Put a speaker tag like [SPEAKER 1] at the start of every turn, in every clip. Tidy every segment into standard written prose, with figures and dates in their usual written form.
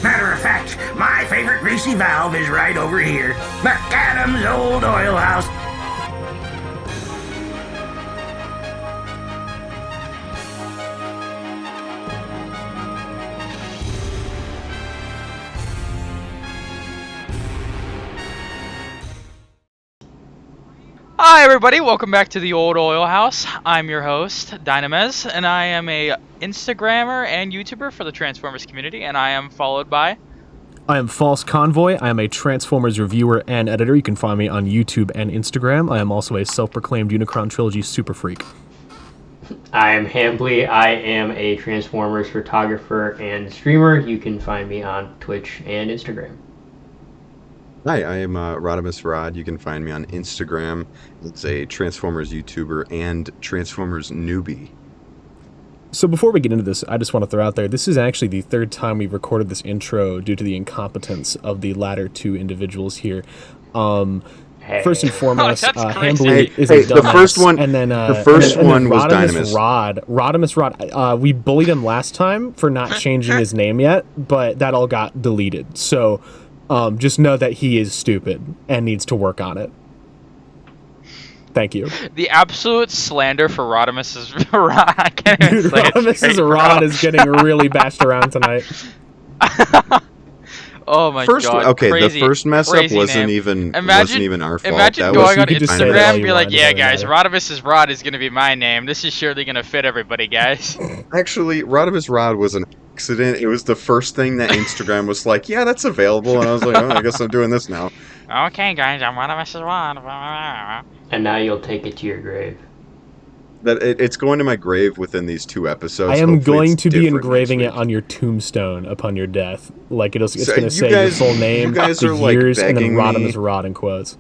[SPEAKER 1] Matter of fact, my favorite greasy valve is right over here. McAdam's Old Oil House.
[SPEAKER 2] Hi everybody, welcome back to the Old Oil House. I'm your host, Dynamez, and I am a Instagrammer and YouTuber for the Transformers community, and I am followed by...
[SPEAKER 3] I am False Convoy. I am a Transformers reviewer and editor. You can find me on YouTube and Instagram. I am also a self-proclaimed Unicron Trilogy super freak.
[SPEAKER 4] I am Hambly. I am a Transformers photographer and streamer. You can find me on Twitch and Instagram.
[SPEAKER 5] Hi, I am Rodimus Rod. You can find me on Instagram. It's a Transformers YouTuber and Transformers newbie.
[SPEAKER 3] So before we get into this, I just want to throw out there, this is actually the third time we've recorded this intro due to the incompetence of the latter two individuals here. First and foremost, Hambly is a dumbass.
[SPEAKER 5] The first one,
[SPEAKER 3] and then,
[SPEAKER 5] the first one was
[SPEAKER 3] Rodimus Rod. We bullied him last time for not changing his name yet, but that all got deleted. So just know that he is stupid and needs to work on it. Thank you.
[SPEAKER 2] The absolute slander for Rodimus's Rod. I can't even
[SPEAKER 3] Dude,
[SPEAKER 2] say it
[SPEAKER 3] Rodimus's
[SPEAKER 2] straight,
[SPEAKER 3] Rod
[SPEAKER 2] bro.
[SPEAKER 3] is getting really bashed around tonight.
[SPEAKER 2] Oh my god!
[SPEAKER 5] Okay,
[SPEAKER 2] crazy,
[SPEAKER 5] the first mess up wasn't
[SPEAKER 2] name.
[SPEAKER 5] even our fault.
[SPEAKER 2] Imagine
[SPEAKER 5] That
[SPEAKER 2] going
[SPEAKER 5] was,
[SPEAKER 2] on Instagram and be like,
[SPEAKER 3] wanted,
[SPEAKER 2] "Yeah,
[SPEAKER 3] it
[SPEAKER 2] guys,
[SPEAKER 3] doesn't matter.
[SPEAKER 2] Rodimus's Rod is gonna be my name. This is surely gonna fit everybody, guys."
[SPEAKER 5] Actually, Rodimus Rod was an accident. It was the first thing that Instagram was like, yeah, that's available, and I was like, oh, I guess I'm doing this now.
[SPEAKER 2] Okay, guys, I'm Rodimus's Rod.
[SPEAKER 4] And now you'll take it to your grave.
[SPEAKER 5] That it's going to my grave within these 2 episodes.
[SPEAKER 3] I am
[SPEAKER 5] Hopefully
[SPEAKER 3] going
[SPEAKER 5] it's
[SPEAKER 3] to be
[SPEAKER 5] different
[SPEAKER 3] engraving
[SPEAKER 5] next
[SPEAKER 3] it
[SPEAKER 5] week.
[SPEAKER 3] on your tombstone upon your death. Like it's
[SPEAKER 5] So
[SPEAKER 3] going to
[SPEAKER 5] you
[SPEAKER 3] say
[SPEAKER 5] guys-
[SPEAKER 3] your full name,
[SPEAKER 5] you guys
[SPEAKER 3] the
[SPEAKER 5] are, like,
[SPEAKER 3] years, and then
[SPEAKER 5] begging
[SPEAKER 3] Rodimus
[SPEAKER 5] me-
[SPEAKER 3] Rod in quotes.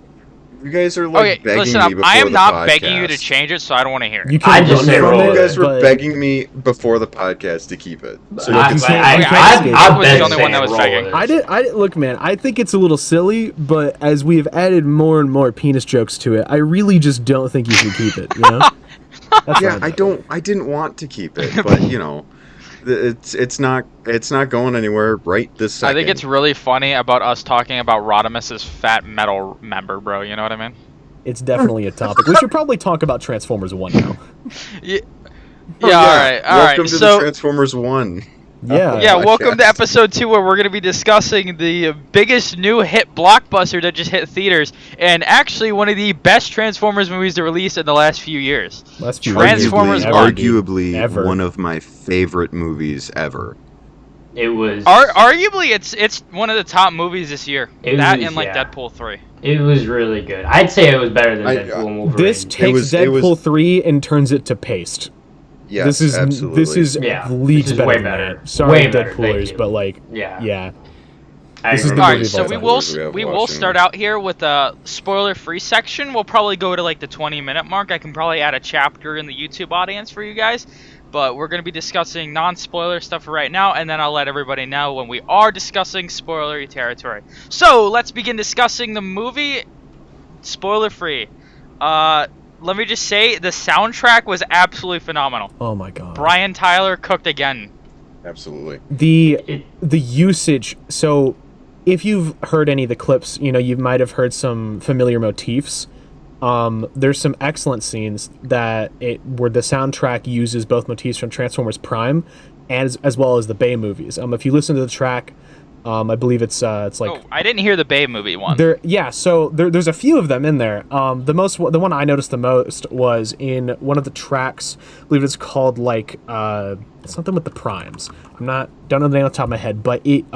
[SPEAKER 5] You guys are like
[SPEAKER 2] Okay,
[SPEAKER 5] begging
[SPEAKER 2] listen
[SPEAKER 5] me
[SPEAKER 2] up.
[SPEAKER 5] before
[SPEAKER 2] I am
[SPEAKER 5] the
[SPEAKER 2] not
[SPEAKER 5] podcast.
[SPEAKER 2] begging you to change it, so I don't want to hear it.
[SPEAKER 3] You
[SPEAKER 4] I
[SPEAKER 3] can
[SPEAKER 4] just
[SPEAKER 3] run
[SPEAKER 4] say
[SPEAKER 3] from
[SPEAKER 4] roll
[SPEAKER 3] it,
[SPEAKER 5] You guys were
[SPEAKER 3] but
[SPEAKER 5] begging me before the podcast to keep it. So you
[SPEAKER 4] I
[SPEAKER 5] can say
[SPEAKER 4] I've
[SPEAKER 2] was the
[SPEAKER 4] been
[SPEAKER 2] only one that
[SPEAKER 4] saying
[SPEAKER 2] was
[SPEAKER 4] roll
[SPEAKER 2] begging.
[SPEAKER 4] with
[SPEAKER 3] I
[SPEAKER 4] it.
[SPEAKER 3] did. Look, man. I think it's a little silly, but as we have added more and more penis jokes to it, I really just don't think you should keep it. You know? That's
[SPEAKER 5] yeah,
[SPEAKER 3] fine,
[SPEAKER 5] I didn't want to keep it, but you know, it's not going anywhere right this
[SPEAKER 2] I
[SPEAKER 5] second.
[SPEAKER 2] think it's really funny about us talking about Rodimus's fat metal member, bro. You know what I mean?
[SPEAKER 3] It's definitely a topic. We should probably talk about Transformers 1 now.
[SPEAKER 2] Yeah.
[SPEAKER 5] Oh,
[SPEAKER 2] Yeah. All right.
[SPEAKER 5] Welcome to the
[SPEAKER 2] So.
[SPEAKER 5] Transformers 1.
[SPEAKER 3] Yeah.
[SPEAKER 2] Yeah, welcome to
[SPEAKER 5] podcast.
[SPEAKER 2] episode 2 where we're going to be discussing the biggest new hit blockbuster that just hit theaters and actually one of the best Transformers movies to release in the last few years.
[SPEAKER 3] Last few
[SPEAKER 2] Transformers
[SPEAKER 3] years,
[SPEAKER 2] One.
[SPEAKER 5] Arguably
[SPEAKER 3] Ever.
[SPEAKER 5] one of my favorite movies ever.
[SPEAKER 4] It was.
[SPEAKER 2] Arguably, it's one of the top movies this year.
[SPEAKER 4] It
[SPEAKER 2] That
[SPEAKER 4] was,
[SPEAKER 2] and like
[SPEAKER 4] yeah.
[SPEAKER 2] Deadpool 3.
[SPEAKER 4] It was really good. I'd say it was better than
[SPEAKER 5] I-
[SPEAKER 4] Deadpool and Wolverine.
[SPEAKER 3] This takes
[SPEAKER 5] it was-
[SPEAKER 3] Deadpool 3 and turns it to paste.
[SPEAKER 5] Yes,
[SPEAKER 3] this is
[SPEAKER 5] absolutely.
[SPEAKER 3] this is
[SPEAKER 4] Yeah,
[SPEAKER 3] leagues
[SPEAKER 4] this is
[SPEAKER 3] better
[SPEAKER 4] way
[SPEAKER 3] than
[SPEAKER 4] better.
[SPEAKER 3] that. Sorry,
[SPEAKER 4] Way better, thank
[SPEAKER 3] Deadpoolers,
[SPEAKER 4] you.
[SPEAKER 3] but like,
[SPEAKER 4] Yeah.
[SPEAKER 3] yeah.
[SPEAKER 4] I
[SPEAKER 3] This is
[SPEAKER 4] agree.
[SPEAKER 3] the
[SPEAKER 2] All
[SPEAKER 3] movie
[SPEAKER 2] right,
[SPEAKER 3] of
[SPEAKER 2] so
[SPEAKER 3] all
[SPEAKER 2] we
[SPEAKER 3] time.
[SPEAKER 2] will
[SPEAKER 5] We have
[SPEAKER 2] will
[SPEAKER 5] watching.
[SPEAKER 2] start out here with a spoiler-free section. We'll probably go to like the 20-minute mark. I can probably add a chapter in the YouTube audience for you guys, but we're going to be discussing non-spoiler stuff right now, and then I'll let everybody know when we are discussing spoilery territory. So let's begin discussing the movie, spoiler-free. Let me just say the soundtrack was absolutely phenomenal.
[SPEAKER 3] Oh my god.
[SPEAKER 2] Brian Tyler cooked again.
[SPEAKER 5] Absolutely.
[SPEAKER 3] The usage. So, if you've heard any of the clips, you know you might have heard some familiar motifs. There's some excellent scenes where the soundtrack uses both motifs from Transformers Prime, as well as the Bay movies. If you listen to the track, I believe it's like.
[SPEAKER 2] Oh, I didn't hear the Bay movie one.
[SPEAKER 3] So there's a few of them in there. The one I noticed the most was in one of the tracks. I believe it's called like something with the primes. Don't know the name off the top of my head, but it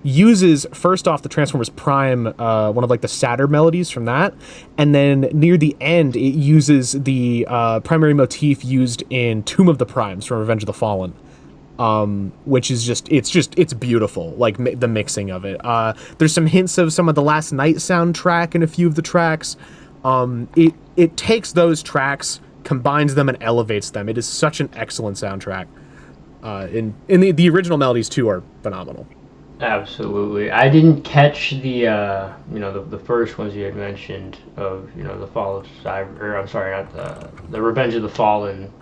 [SPEAKER 3] uses first off the Transformers Prime, one of like the sadder melodies from that, and then near the end it uses the primary motif used in Tomb of the Primes from Revenge of the Fallen. Which is it's beautiful, like the mixing of it. There's some hints of some of the Last Night soundtrack in a few of the tracks. It takes those tracks, combines them, and elevates them. It is such an excellent soundtrack. In the original melodies too are phenomenal.
[SPEAKER 4] Absolutely. I didn't catch the first ones you had mentioned of the Fall of Cyber, or I'm sorry, not the Revenge of the Fallen,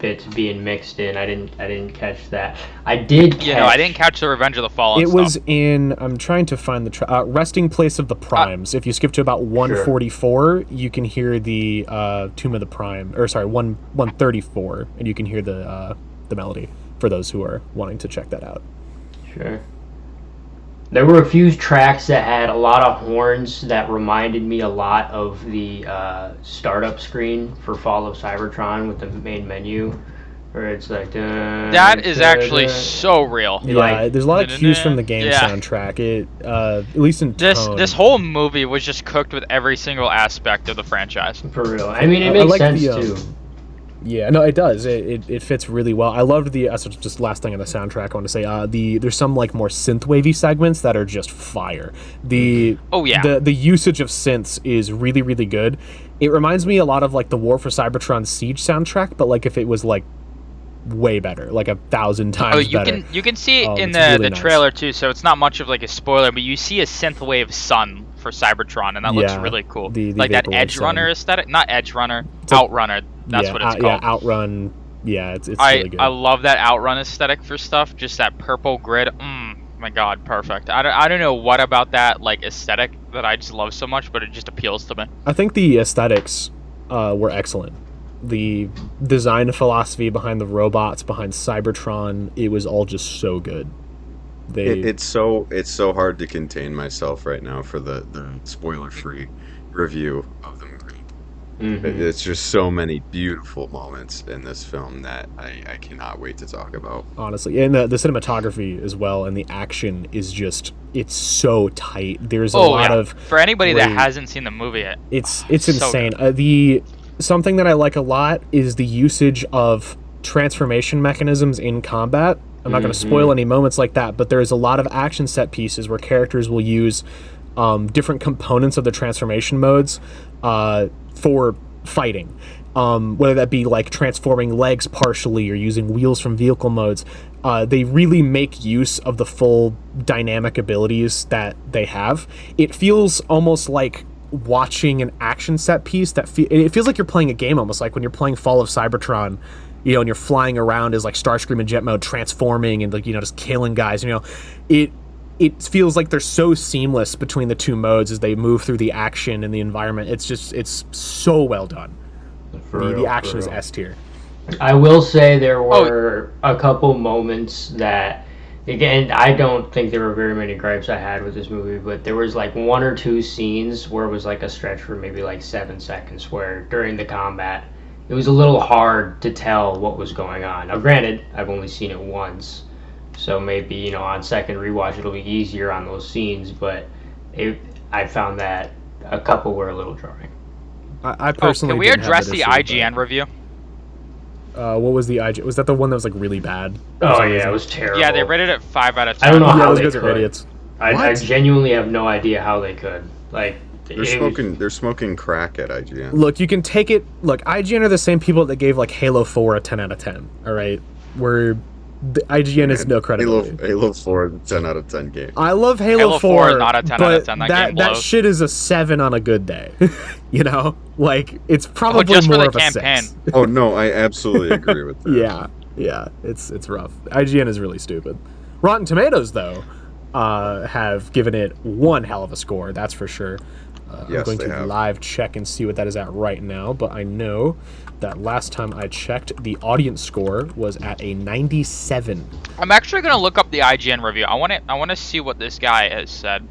[SPEAKER 4] bits being mixed in. I didn't catch that. I did catch...
[SPEAKER 2] I didn't catch the Revenge of the Fallen
[SPEAKER 3] It
[SPEAKER 2] stuff.
[SPEAKER 3] was in. I'm trying to find the Resting Place of the Primes. If you skip to about 144, you can hear the Tomb of the Prime, or sorry, 134, and you can hear the melody for those who are wanting to check that out.
[SPEAKER 4] Sure. There were a few tracks that had a lot of horns that reminded me a lot of the startup screen for Fall of Cybertron with the main menu, where it's like...
[SPEAKER 2] that is actually so real.
[SPEAKER 3] Yeah, there's a lot of cues from the game soundtrack. It, at least in tone.
[SPEAKER 2] This whole movie was just cooked with every single aspect of the franchise.
[SPEAKER 4] For real. I mean, it makes sense, too.
[SPEAKER 3] Yeah, no, it does. It fits really well. I loved the so just last thing on the soundtrack. I want to say there's some like more synth wavy segments that are just fire. The usage of synths is really really good. It reminds me a lot of like the War for Cybertron Siege soundtrack, but like if it was like way better, like 1,000 times better.
[SPEAKER 2] You can see it in the trailer too, so it's not much of like a spoiler, but you see a synthwave sun for Cybertron, and that looks really cool. Like that Edge Runner aesthetic, not Edge Runner, Outrunner. That's what it's called.
[SPEAKER 3] Yeah, Outrun. Yeah, it's really good.
[SPEAKER 2] I love that Outrun aesthetic for stuff. Just that purple grid. My God, perfect. I don't know what about that like aesthetic that I just love so much, but it just appeals to me.
[SPEAKER 3] I think the aesthetics were excellent. The design philosophy behind the robots, behind Cybertron, it was all just so good.
[SPEAKER 5] It's so hard to contain myself right now for the spoiler-free review of the movie. Mm-hmm. It's just so many beautiful moments in this film that I cannot wait to talk about.
[SPEAKER 3] Honestly, and the cinematography as well, and the action is just, it's so tight. There's a lot of...
[SPEAKER 2] For anybody that hasn't seen the movie yet.
[SPEAKER 3] It's insane. Something that I like a lot is the usage of transformation mechanisms in combat. I'm not going to spoil any moments like that, but there's a lot of action set pieces where characters will use different components of the transformation modes for fighting, whether that be like transforming legs partially or using wheels from vehicle modes. They really make use of the full dynamic abilities that they have. It feels almost like watching an action set piece it feels like you're playing a game, almost like when you're playing Fall of Cybertron, and you're flying around as like Starscream and Jet Mode, transforming and like just killing guys. It feels like they're so seamless between the two modes as they move through the action and the environment. It's so well done. The action is S tier.
[SPEAKER 4] I will say there were a couple moments that, again, I don't think there were very many gripes I had with this movie, but there was like one or two scenes where it was like a stretch for maybe like 7 seconds where during the combat it was a little hard to tell what was going on. Now granted, I've only seen it once, so maybe, on second rewatch it'll be easier on those scenes, but I found that a couple were a little jarring.
[SPEAKER 3] I personally
[SPEAKER 2] can we address the IGN review?
[SPEAKER 3] What was the IGN? Was that the one that was like really bad?
[SPEAKER 4] Oh yeah, it was terrible.
[SPEAKER 2] Yeah, they rated it 5 out of 10.
[SPEAKER 4] I don't know how
[SPEAKER 3] those
[SPEAKER 4] they
[SPEAKER 3] guys
[SPEAKER 4] could.
[SPEAKER 3] Are idiots.
[SPEAKER 4] I genuinely have no idea how they could. Like,
[SPEAKER 5] they're smoking crack at IGN.
[SPEAKER 3] Look, you can take it. Look, IGN are the same people that gave like Halo 4 a 10 out of 10. All right, where the IGN is no credibility.
[SPEAKER 5] Halo 4 is a 10 out of 10 game.
[SPEAKER 3] I love Halo 4,
[SPEAKER 2] not a 10 out of 10.
[SPEAKER 3] That shit is a 7 on a good day. Like it's probably
[SPEAKER 2] just
[SPEAKER 3] more
[SPEAKER 2] for the
[SPEAKER 3] of
[SPEAKER 2] campaign.
[SPEAKER 3] a 6.
[SPEAKER 5] Oh no, I absolutely agree with that.
[SPEAKER 3] Yeah, it's rough. IGN is really stupid. Rotten Tomatoes though have given it one hell of a score, that's for sure.
[SPEAKER 5] Yes,
[SPEAKER 3] I'm going to live check and see what that is at right now, but I know that last time I checked, the audience score was at a 97.
[SPEAKER 2] I'm actually going to look up the IGN review. I want to see what this guy has said.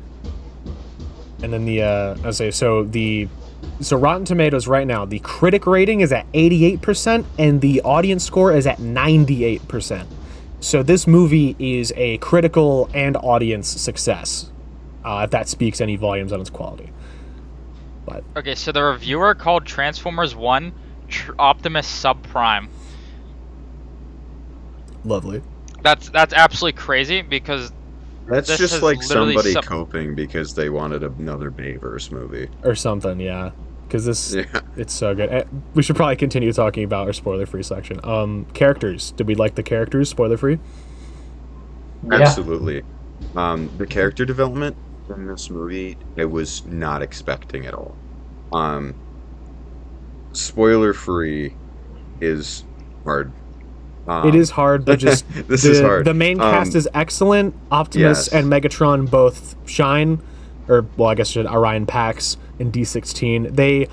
[SPEAKER 3] And then so Rotten Tomatoes right now, the critic rating is at 88% and the audience score is at 98%. So this movie is a critical and audience success, if that speaks any volumes on its quality. But
[SPEAKER 2] okay, so the reviewer called Transformers 1 Optimus Subprime.
[SPEAKER 3] Lovely.
[SPEAKER 2] That's absolutely crazy because
[SPEAKER 5] that's just like somebody coping because they wanted another Bayverse movie
[SPEAKER 3] or something. Yeah, because it's so good. We should probably continue talking about our spoiler-free section. Characters. Did we like the characters? Spoiler-free.
[SPEAKER 4] Yeah.
[SPEAKER 5] Absolutely. The character development in this movie, I was not expecting at all. Spoiler free is hard.
[SPEAKER 3] It is hard, but just
[SPEAKER 5] this is hard.
[SPEAKER 3] The main cast is excellent. Optimus
[SPEAKER 5] yes.
[SPEAKER 3] and Megatron both shine, or well, I guess Orion Pax and D16. They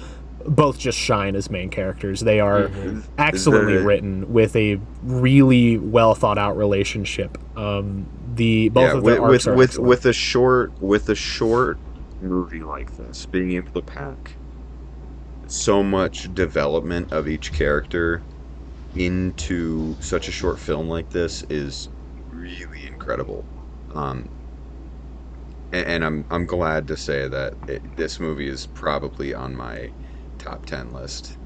[SPEAKER 3] both just shine as main characters. They are excellently written with a really well thought out relationship. Both of their arcs are
[SPEAKER 5] with a short movie like this, being able to pack so much development of each character into such a short film like this is really incredible. And I'm glad to say that this movie is probably on my top 10 list.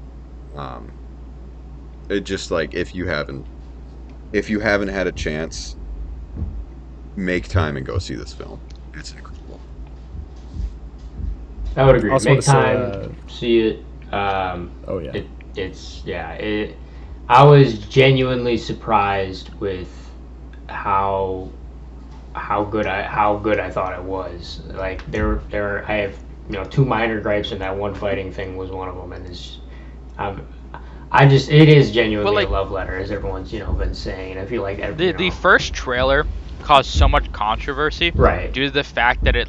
[SPEAKER 5] It just like if you haven't had a chance, make time and go see this film. It's incredible.
[SPEAKER 4] I would agree.
[SPEAKER 3] Also
[SPEAKER 4] Make
[SPEAKER 3] wanna say,
[SPEAKER 4] time, see it.
[SPEAKER 3] Yeah.
[SPEAKER 4] I was genuinely surprised with how good I thought it was. Like I have two minor gripes, and that one fighting thing was one of them. And it is genuinely a love letter, as everyone's been saying. I feel like
[SPEAKER 2] the first trailer caused so much controversy due to the fact that it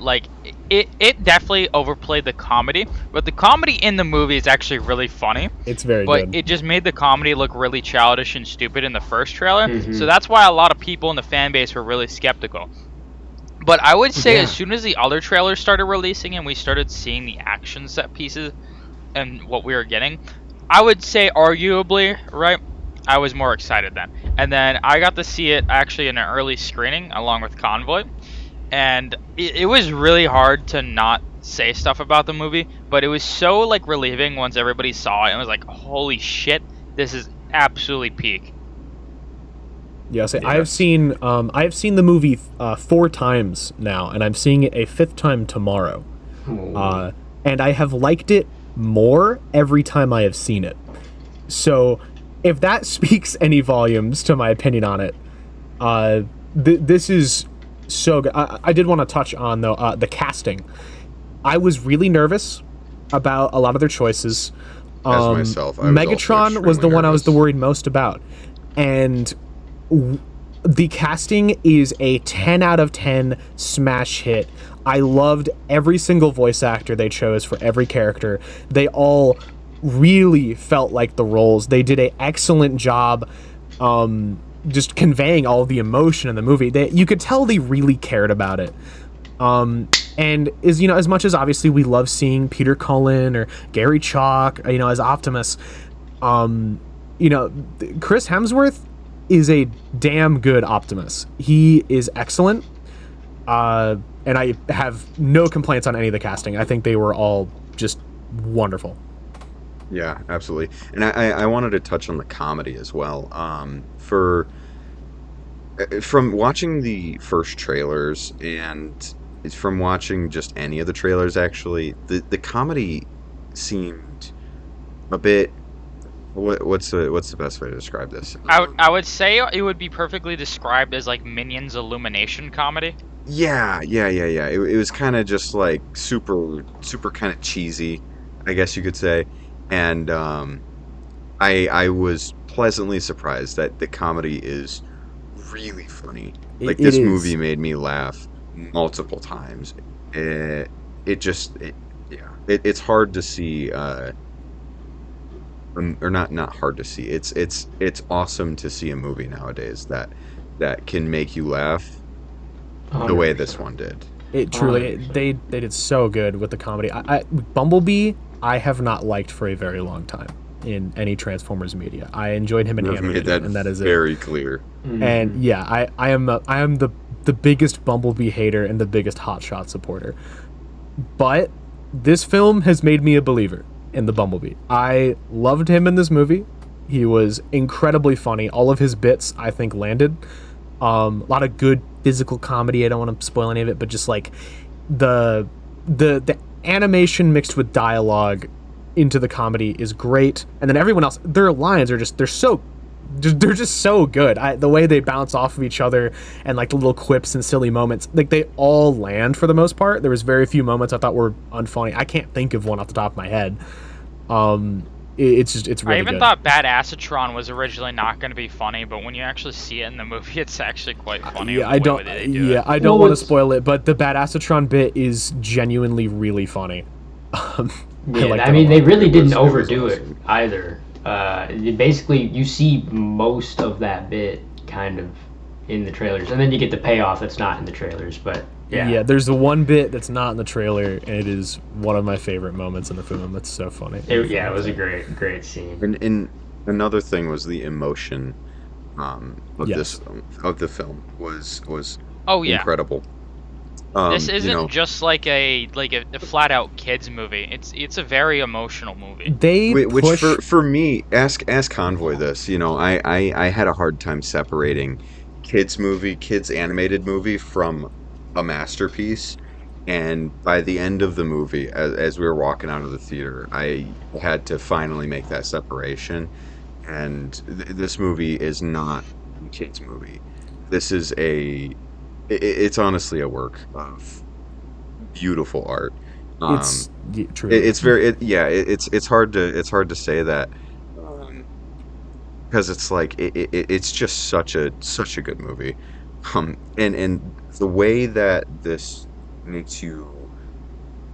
[SPEAKER 2] definitely overplayed the comedy, but the comedy in the movie is actually really funny.
[SPEAKER 3] It's very
[SPEAKER 2] good.
[SPEAKER 3] But
[SPEAKER 2] it just made the comedy look really childish and stupid in the first trailer. So that's why a lot of people in the fan base were really skeptical. But I would say as soon as the other trailers started releasing and we started seeing the action set pieces and what we were getting, I would say arguably, I was more excited then. And then I got to see it actually in an early screening along with Convoy. And it was really hard to not say stuff about the movie, but it was so relieving once everybody saw it and was like, holy shit, this is absolutely peak.
[SPEAKER 3] Yes, I've seen the movie 4 times now, and I'm seeing it a 5th time tomorrow. And I have liked it more every time I have seen it. So if that speaks any volumes to my opinion on it, this is so good. I did want to touch on though the casting. I was really nervous about a lot of their choices.
[SPEAKER 5] As myself,
[SPEAKER 3] Megatron was the one I was worried most about, and the casting is a 10 out of 10 smash hit. I loved every single voice actor they chose for every character. They all really felt like the roles. They did an excellent job just conveying all of the emotion in the movie. You could tell they really cared about it. And as much as obviously we love seeing Peter Cullen or Gary Chalk, as Optimus, Chris Hemsworth is a damn good Optimus. He is excellent. And I have no complaints on any of the casting. I think they were all just wonderful.
[SPEAKER 5] Yeah, absolutely. And I wanted to touch on the comedy as well. From watching the first trailers and from watching just any of the trailers, actually, the comedy seemed a bit. What's the best way to describe this?
[SPEAKER 2] I would say it would be perfectly described as Minions Illumination comedy.
[SPEAKER 5] Yeah. It was kind of just super kind of cheesy, I guess you could say. And I was pleasantly surprised that the comedy is really funny. This movie made me laugh multiple times. It's hard to see. Or not hard to see. It's awesome to see a movie nowadays that can make you laugh 100%. The way this one did.
[SPEAKER 3] It truly, they did so good with the comedy. Bumblebee, I have not liked for a very long time in any Transformers media. I enjoyed him in Animated, and that is
[SPEAKER 5] very clear.
[SPEAKER 3] And yeah, I am the biggest Bumblebee hater and the biggest Hotshot supporter. But this film has made me a believer in the Bumblebee. I loved him in this movie. He was incredibly funny. All of his bits, I think, landed. A lot of good physical comedy. I don't want to spoil any of it, but just the animation mixed with dialogue into the comedy is great. And then everyone else, their lines are just so good. The way they bounce off of each other and the little quips and silly moments, they all land for the most part. There was very few moments I thought were unfunny. I can't think of one off the top of my head. It's really
[SPEAKER 2] I even
[SPEAKER 3] good.
[SPEAKER 2] thought Bad Acetron was originally not going to be funny, but when you actually see it in the movie, it's actually quite funny.
[SPEAKER 3] Yeah, I don't. Yeah, I don't want to spoil it, but the Bad Acetron bit is genuinely really funny.
[SPEAKER 4] Yeah, I mean, they really didn't overdo it either. Basically, you see most of that bit kind of in the trailers, and then you get the payoff that's not in the trailers. But
[SPEAKER 3] yeah, there's the one bit that's not in the trailer, and it is one of my favorite moments in the film. It's so funny.
[SPEAKER 4] It was a great scene.
[SPEAKER 5] And another thing was the emotion of the film was incredible.
[SPEAKER 2] This isn't just like a flat out kids movie. It's a very emotional movie.
[SPEAKER 5] Which for me, ask Convoy this. I had a hard time separating kids animated movie from a masterpiece. And by the end of the movie, as we were walking out of the theater, I had to finally make that separation. And this movie is not a kids movie. This is it's honestly a work of beautiful art.
[SPEAKER 3] It's true.
[SPEAKER 5] It's hard to say that because it's like it's just such a good movie, and the way that this makes you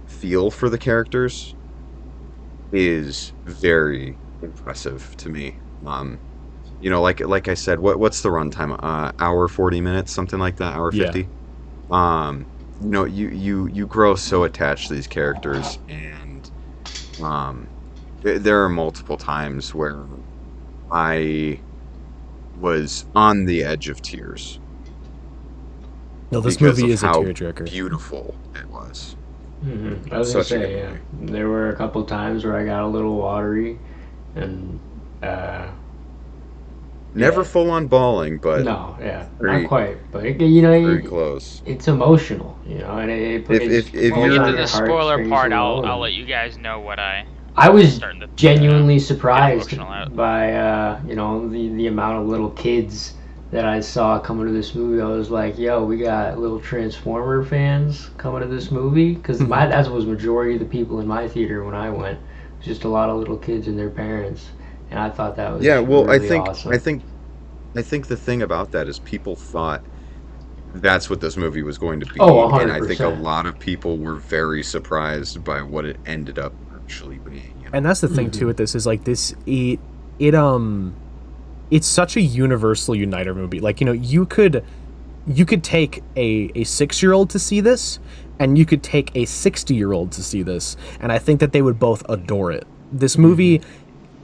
[SPEAKER 5] feel for the characters is very impressive to me. Like I said, what's the runtime? Hour 40 minutes, something like that. Hour 50. You grow so attached to these characters, and there are multiple times where I was on the edge of tears.
[SPEAKER 3] No, this movie is a tearjerker.
[SPEAKER 5] Beautiful it was.
[SPEAKER 4] Mm-hmm. I was gonna say, there were a couple times where I got a little watery, and
[SPEAKER 5] never full on bawling, but
[SPEAKER 4] not quite. But very
[SPEAKER 5] close.
[SPEAKER 4] It's emotional, and
[SPEAKER 2] if when we get to the spoiler part, I'll let you guys know what
[SPEAKER 4] I was genuinely surprised by the amount of little kids that I saw coming to this movie. I was like, yo, we got little Transformer fans coming to this movie, because that was majority of the people in my theater when I went. It was just a lot of little kids and their parents. And I thought that was really awesome.
[SPEAKER 5] I think the thing about that is people thought that's what this movie was going to be.
[SPEAKER 4] Oh, 100%.
[SPEAKER 5] And I think a lot of people were very surprised by what it ended up actually being.
[SPEAKER 3] And that's the thing too with this is like this it's such a universal uniter movie. Like, you could take a 6-year-old to see this, and you could take a 60-year-old to see this, and I think that they would both adore it. This movie,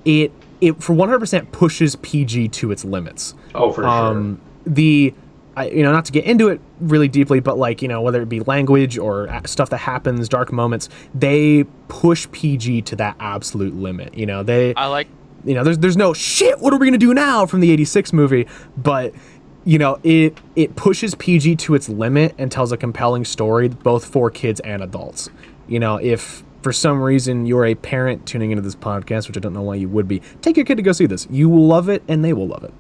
[SPEAKER 3] it for 100% pushes PG to its limits.
[SPEAKER 4] Oh, for sure.
[SPEAKER 3] Not to get into it really deeply, but whether it be language or stuff that happens, dark moments, they push PG to that absolute limit. There's no shit, what are we gonna do now from the 86 movie, but it pushes PG to its limit and tells a compelling story both for kids and adults. If for some reason you're a parent tuning into this podcast, which I don't know why you would be, take your kid to go see this. You will love it and they will love it.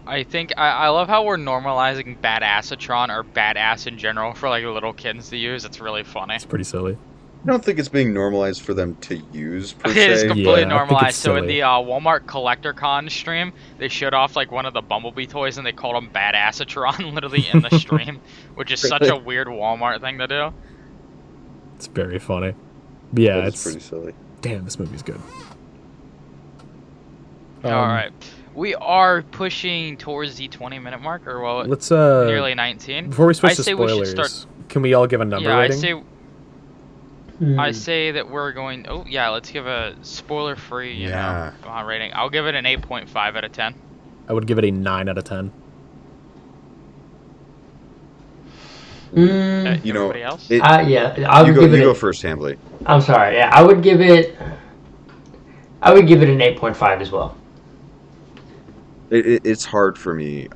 [SPEAKER 2] I think I love how we're normalizing Bad Acetron or badass in general for little kids to use. It's really funny.
[SPEAKER 3] It's pretty silly.
[SPEAKER 5] I don't think it's being normalized for them to use, per se.
[SPEAKER 2] It is completely normalized. So in the Walmart Collector Con stream, they showed off one of the Bumblebee toys, and they called him Bad Acetron literally in the stream, which is such a weird Walmart thing to do.
[SPEAKER 3] It's very funny. Yeah,
[SPEAKER 5] it's pretty silly.
[SPEAKER 3] Damn, this movie's good.
[SPEAKER 2] All right. We are pushing towards the 20-minute mark, or
[SPEAKER 3] let's
[SPEAKER 2] nearly 19.
[SPEAKER 3] Before we switch to spoilers, can we all give a number rating?
[SPEAKER 2] I say that we're going. Oh yeah, let's give a spoiler-free, rating. I'll give it an 8.5 out of 10.
[SPEAKER 3] I would give it a 9 out of 10.
[SPEAKER 2] Everybody else?
[SPEAKER 5] You go first, Hambley.
[SPEAKER 4] I'm sorry. Yeah, I would give it an 8.5 as well.
[SPEAKER 5] It's hard for me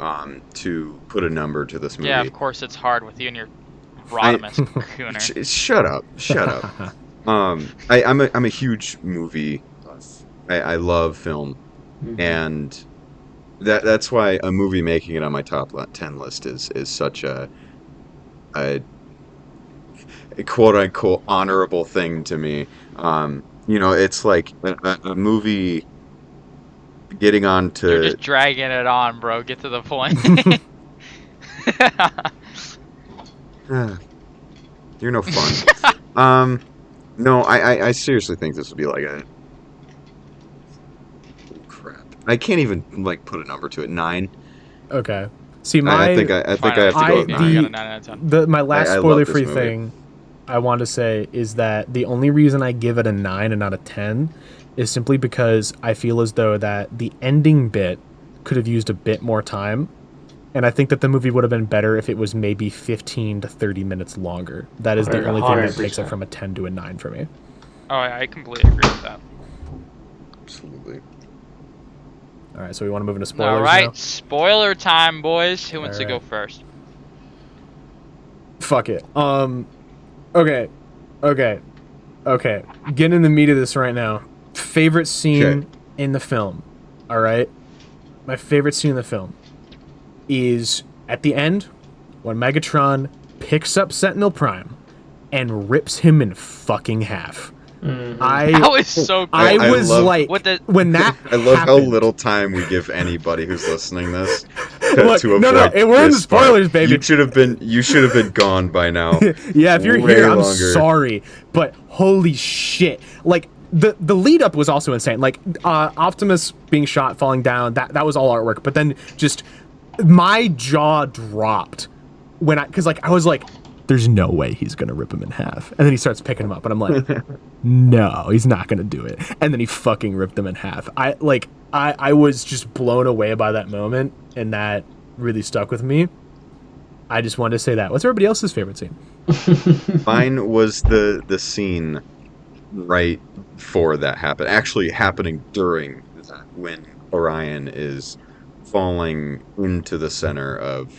[SPEAKER 5] to put a number to this movie.
[SPEAKER 2] Yeah, of course it's hard with you and your Rodimus Cooner.
[SPEAKER 5] Shut up. I'm a huge movie buff. I love film, and that's why a movie making it on my top 10 list is such a quote unquote honorable thing to me. You know, it's like a movie getting on
[SPEAKER 2] You're
[SPEAKER 5] to.
[SPEAKER 2] just dragging it on, bro. Get to the point.
[SPEAKER 5] You're no fun. No, I seriously think this would be like a. Oh, crap. I can't even like put a number to it. 9.
[SPEAKER 3] Okay. See,
[SPEAKER 5] I think
[SPEAKER 2] Fine,
[SPEAKER 5] I have to go with
[SPEAKER 2] I
[SPEAKER 5] 9.
[SPEAKER 2] got a 9 out of 10.
[SPEAKER 3] my last
[SPEAKER 5] I love
[SPEAKER 3] spoiler
[SPEAKER 5] this
[SPEAKER 3] free
[SPEAKER 5] movie.
[SPEAKER 3] thing I want to say is that the only reason I give it a 9 and not a 10 is simply because I feel as though that the ending bit could have used a bit more time. And I think that the movie would have been better if it was maybe 15 to 30 minutes longer. That is the only thing that takes it
[SPEAKER 4] 100%.
[SPEAKER 3] from a 10 to a 9 for me.
[SPEAKER 2] Oh, I completely agree with that.
[SPEAKER 5] Absolutely.
[SPEAKER 3] All right, so we want to move into spoilers
[SPEAKER 2] All right,
[SPEAKER 3] now?
[SPEAKER 2] spoiler time, boys. Who wants to go
[SPEAKER 3] Alright.
[SPEAKER 2] first?
[SPEAKER 3] Fuck it. Okay. Getting in the meat of this right now. Favorite scene
[SPEAKER 5] Okay.
[SPEAKER 3] in the film. All right. My favorite scene in the film is at the end when Megatron picks up Sentinel Prime and rips him in fucking half.
[SPEAKER 2] That was so cool.
[SPEAKER 3] I
[SPEAKER 5] I
[SPEAKER 3] was
[SPEAKER 5] love-
[SPEAKER 3] like,
[SPEAKER 2] What the-
[SPEAKER 3] when that
[SPEAKER 5] I love how
[SPEAKER 3] happened-
[SPEAKER 5] little time we give anybody who's listening this
[SPEAKER 3] Look,
[SPEAKER 5] to avoid.
[SPEAKER 3] no, we're in the
[SPEAKER 5] this part.
[SPEAKER 3] spoilers, baby.
[SPEAKER 5] You should have been gone by now.
[SPEAKER 3] Yeah, if you're
[SPEAKER 5] Way
[SPEAKER 3] here, I'm
[SPEAKER 5] longer.
[SPEAKER 3] sorry, but holy shit! Like the lead up was also insane. Like Optimus being shot, falling down. That was all artwork. But then just my jaw dropped when because I was like, there's no way he's gonna rip him in half. And then he starts picking him up, and I'm like, no, he's not gonna do it. And then he fucking ripped him in half. I was just blown away by that moment, and that really stuck with me. I just wanted to say that. What's everybody else's favorite scene?
[SPEAKER 5] Mine was the scene right before that happened. Actually, happening during that when Orion is falling into the center of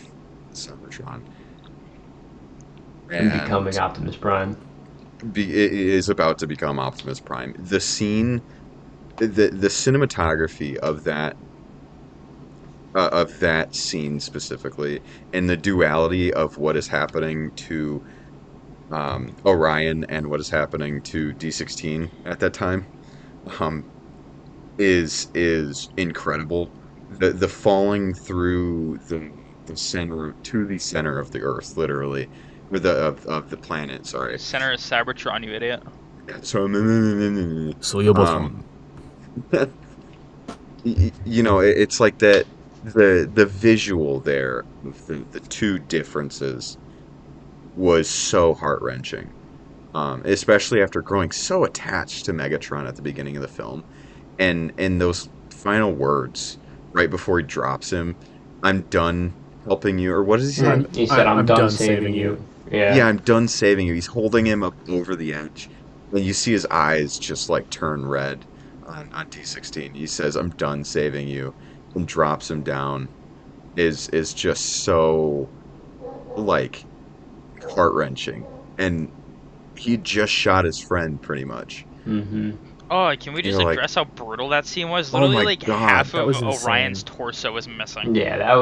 [SPEAKER 5] Cybertron.
[SPEAKER 4] And becoming Optimus Prime.
[SPEAKER 5] It is about to become Optimus Prime. The scene, the cinematography of that scene specifically, and the duality of what is happening to Orion and what is happening to D16 at that time, is incredible. The falling through the center to the center of the Earth, literally. Or of the planet, sorry.
[SPEAKER 2] Center of Cybertron, you idiot.
[SPEAKER 5] So, you know, it's like that. The visual there, the two differences, was so heart wrenching. Especially after growing so attached to Megatron at the beginning of the film, and those final words right before he drops him, "I'm done helping you," or what does he say?
[SPEAKER 4] He said, "I'm done saving you."
[SPEAKER 5] Yeah, I'm done saving you. He's holding him up over the edge. And you see his eyes just like turn red on D16. He says, "I'm done saving you," and drops him down. Is just so like heart-wrenching. And he just shot his friend pretty much.
[SPEAKER 4] Mm-hmm.
[SPEAKER 2] Oh, can we just
[SPEAKER 5] You're like-
[SPEAKER 2] address how brutal that scene was?
[SPEAKER 5] Oh
[SPEAKER 2] Literally,
[SPEAKER 5] my
[SPEAKER 2] like
[SPEAKER 5] God,
[SPEAKER 2] half
[SPEAKER 3] that
[SPEAKER 2] of
[SPEAKER 3] was insane.
[SPEAKER 2] Orion's torso was missing.
[SPEAKER 4] Yeah, I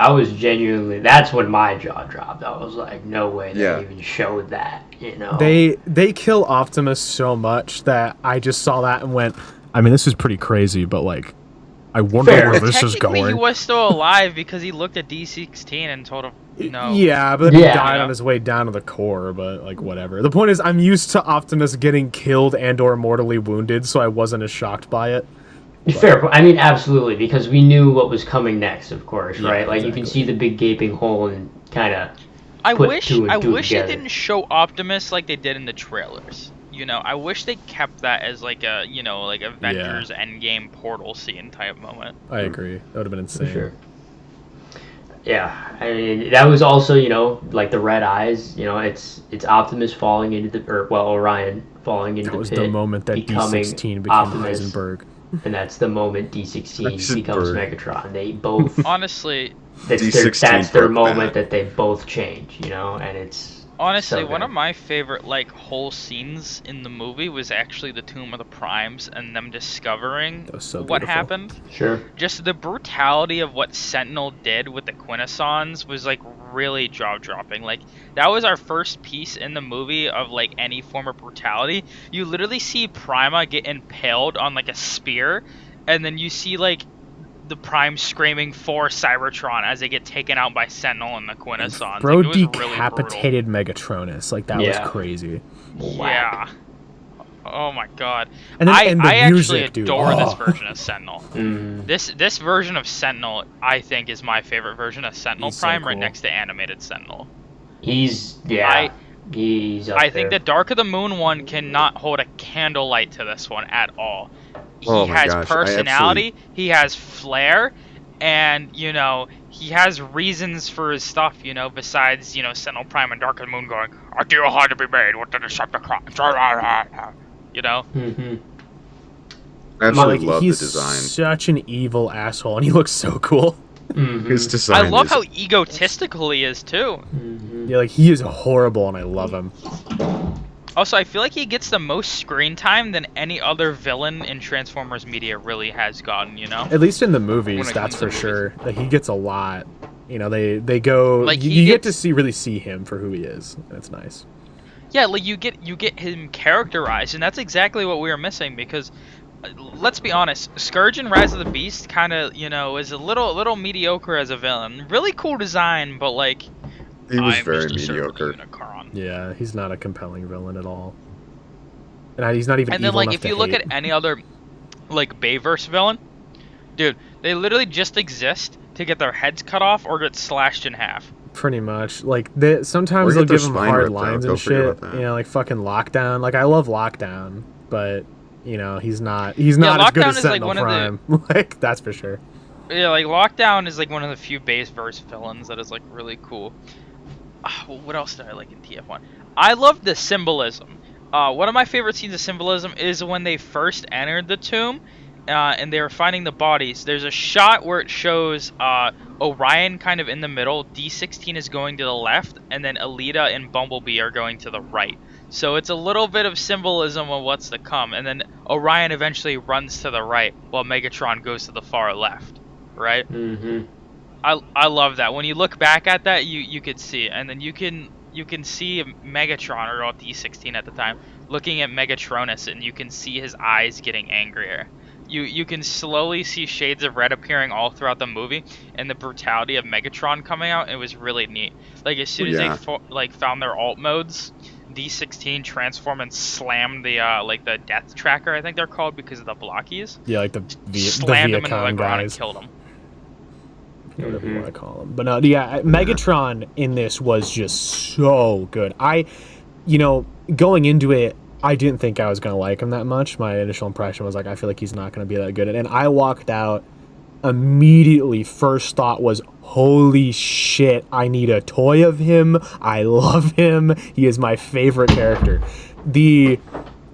[SPEAKER 4] was genuinely. That's when my jaw dropped. I was like, no way they
[SPEAKER 5] Yeah.
[SPEAKER 4] even showed that. You know.
[SPEAKER 3] They kill Optimus so much that I just saw that and went, I mean, this is pretty crazy, but like, I wonder
[SPEAKER 4] Fair.
[SPEAKER 3] where this is
[SPEAKER 2] Technically,
[SPEAKER 3] going.
[SPEAKER 2] he was still alive because he looked at D16 and told him, no.
[SPEAKER 3] Yeah, but then
[SPEAKER 4] Yeah.
[SPEAKER 3] he died on his way down to the core, but like whatever. The point is I'm used to Optimus getting killed and or mortally wounded, so I wasn't as shocked by it.
[SPEAKER 4] Fair point. I mean, absolutely, because we knew what was coming next, of course,
[SPEAKER 3] Yeah,
[SPEAKER 4] right? Like you can
[SPEAKER 3] exactly.
[SPEAKER 4] see the big gaping hole and kind of.
[SPEAKER 2] I
[SPEAKER 4] put
[SPEAKER 2] wish
[SPEAKER 4] two and
[SPEAKER 2] I
[SPEAKER 4] two
[SPEAKER 2] wish they
[SPEAKER 4] together.
[SPEAKER 2] didn't show Optimus like they did in the trailers. You know, I wish they kept that as like a, you know, like Avengers Endgame portal scene type moment.
[SPEAKER 3] I agree. That would have been insane.
[SPEAKER 4] For sure. Yeah, I mean that was also, you know, like the red eyes. You know, it's Optimus falling into the, or well, Orion falling into
[SPEAKER 3] That was
[SPEAKER 4] the pit,
[SPEAKER 3] the moment that
[SPEAKER 4] becoming
[SPEAKER 3] D16 became
[SPEAKER 4] Optimus,
[SPEAKER 3] Heisenberg.
[SPEAKER 4] and that's the moment D16 becomes
[SPEAKER 5] Heisenberg.
[SPEAKER 4] Megatron. They both
[SPEAKER 2] Honestly,
[SPEAKER 4] that's their
[SPEAKER 5] broke
[SPEAKER 4] moment
[SPEAKER 5] back.
[SPEAKER 4] that they both change. You know, and it's
[SPEAKER 2] honestly,
[SPEAKER 4] so
[SPEAKER 2] one
[SPEAKER 4] good.
[SPEAKER 2] of my favorite like whole scenes in the movie was actually the Tomb of the Primes and them discovering
[SPEAKER 3] That was so
[SPEAKER 2] what
[SPEAKER 3] beautiful.
[SPEAKER 2] happened.
[SPEAKER 4] Sure.
[SPEAKER 2] Just the brutality of what Sentinel did with the Quintessons was like really jaw-dropping. Like, that was our first piece in the movie of, like, any form of brutality. You literally see Prima get impaled on, like, a spear, and then you see, like, the Prime screaming for Cybertron as they get taken out by Sentinel and the Quintessons.
[SPEAKER 3] Bro
[SPEAKER 2] Like, it was
[SPEAKER 3] decapitated Megatronus. Like, that was crazy.
[SPEAKER 2] really brutal. Yeah. Oh my god.
[SPEAKER 3] And then
[SPEAKER 2] I
[SPEAKER 3] music,
[SPEAKER 2] actually
[SPEAKER 3] dude.
[SPEAKER 2] adore this
[SPEAKER 3] Oh.
[SPEAKER 2] version of Sentinel. This version of Sentinel, I think, is my favorite version of Sentinel
[SPEAKER 3] He's
[SPEAKER 2] Prime,
[SPEAKER 3] so
[SPEAKER 2] right
[SPEAKER 3] cool.
[SPEAKER 2] next to animated Sentinel.
[SPEAKER 4] He's he's up
[SPEAKER 2] I think
[SPEAKER 4] there.
[SPEAKER 2] the Dark of the Moon one cannot hold a candlelight to this one at all. He
[SPEAKER 5] Oh my
[SPEAKER 2] has
[SPEAKER 5] gosh,
[SPEAKER 2] personality, he has flair, and, you know, he has reasons for his stuff, you know, besides, you know, Sentinel Prime and Dark of the Moon going, "A deal had to be made with the Decepticons." You know?
[SPEAKER 5] I absolutely
[SPEAKER 3] Like,
[SPEAKER 5] love the
[SPEAKER 3] he's
[SPEAKER 5] design.
[SPEAKER 3] such an evil asshole, and he looks so cool.
[SPEAKER 5] His design.
[SPEAKER 2] I love
[SPEAKER 5] is,
[SPEAKER 2] how egotistical he is, too.
[SPEAKER 3] Yeah, like, he is horrible, and I love him.
[SPEAKER 2] Also, I feel like he gets the most screen time than any other villain in Transformers media really has gotten, you know?
[SPEAKER 3] At least in the movies,
[SPEAKER 2] When it
[SPEAKER 3] that's
[SPEAKER 2] comes
[SPEAKER 3] for
[SPEAKER 2] to
[SPEAKER 3] sure. Like, he gets a lot. You know, they go.
[SPEAKER 2] Like,
[SPEAKER 3] you
[SPEAKER 2] he
[SPEAKER 3] get to
[SPEAKER 2] gets-
[SPEAKER 3] really see him for who he is, and it's nice.
[SPEAKER 2] Yeah, like, you get him characterized, and that's exactly what we were missing, because let's be honest, Scourge in Rise of the Beast kind of, you know, is a little mediocre as a villain. Really cool design, but, like,
[SPEAKER 5] he was
[SPEAKER 2] I'm
[SPEAKER 5] very
[SPEAKER 2] just a
[SPEAKER 5] mediocre.
[SPEAKER 2] Unicron.
[SPEAKER 3] Yeah, he's not a compelling villain at all. And he's not even
[SPEAKER 2] And then,
[SPEAKER 3] evil
[SPEAKER 2] like,
[SPEAKER 3] enough
[SPEAKER 2] if
[SPEAKER 3] to
[SPEAKER 2] you look
[SPEAKER 3] hate.
[SPEAKER 2] at any other, like, Bayverse villain, dude, they literally just exist to get their heads cut off or get slashed in half.
[SPEAKER 3] Pretty much. Like, sometimes
[SPEAKER 5] Or
[SPEAKER 3] they'll
[SPEAKER 5] get their
[SPEAKER 3] give him
[SPEAKER 5] spine
[SPEAKER 3] hard
[SPEAKER 5] ripped out.
[SPEAKER 3] lines
[SPEAKER 5] Don't
[SPEAKER 3] and
[SPEAKER 5] forget
[SPEAKER 3] shit.
[SPEAKER 5] about that.
[SPEAKER 3] You know, like fucking Lockdown. Like, I love Lockdown, but you know, he's not as good
[SPEAKER 2] Lockdown
[SPEAKER 3] as
[SPEAKER 2] is, like,
[SPEAKER 3] Sentinel
[SPEAKER 2] one of
[SPEAKER 3] Prime. Like, that's for sure.
[SPEAKER 2] Yeah, like, Lockdown is, like, one of the few Bayverse villains that is, like, really cool. What else did I like in TF1? I love the symbolism. One of my favorite scenes of symbolism is when they first entered the tomb, and they were finding the bodies. There's a shot where it shows Orion kind of in the middle, D16 is going to the left, and then Alita and Bumblebee are going to the right. So it's a little bit of symbolism of what's to come, and then Orion eventually runs to the right, while Megatron goes to the far left, right? I love that. When you look back at that, you could see it, and then you can see Megatron, or D16 at the time, looking at Megatronus, and you can see his eyes getting angrier. You can slowly see shades of red appearing all throughout the movie, and the brutality of Megatron coming out. It was really neat. Like, as soon as
[SPEAKER 5] Yeah.
[SPEAKER 2] they found their alt modes, D16 transformed and slammed the the Death Tracker, I think they're called, because of the blockies.
[SPEAKER 3] Yeah, like the
[SPEAKER 2] Slammed him into the
[SPEAKER 3] Viacom
[SPEAKER 2] ground and
[SPEAKER 3] guys.
[SPEAKER 2] killed him.
[SPEAKER 3] Whatever you want to call him. But no, yeah, Megatron in this was just so good. Going into it, I didn't think I was going to like him that much. My initial impression was like, I feel like he's not going to be that good. And I walked out immediately. First thought was, holy shit, I need a toy of him. I love him. He is my favorite character.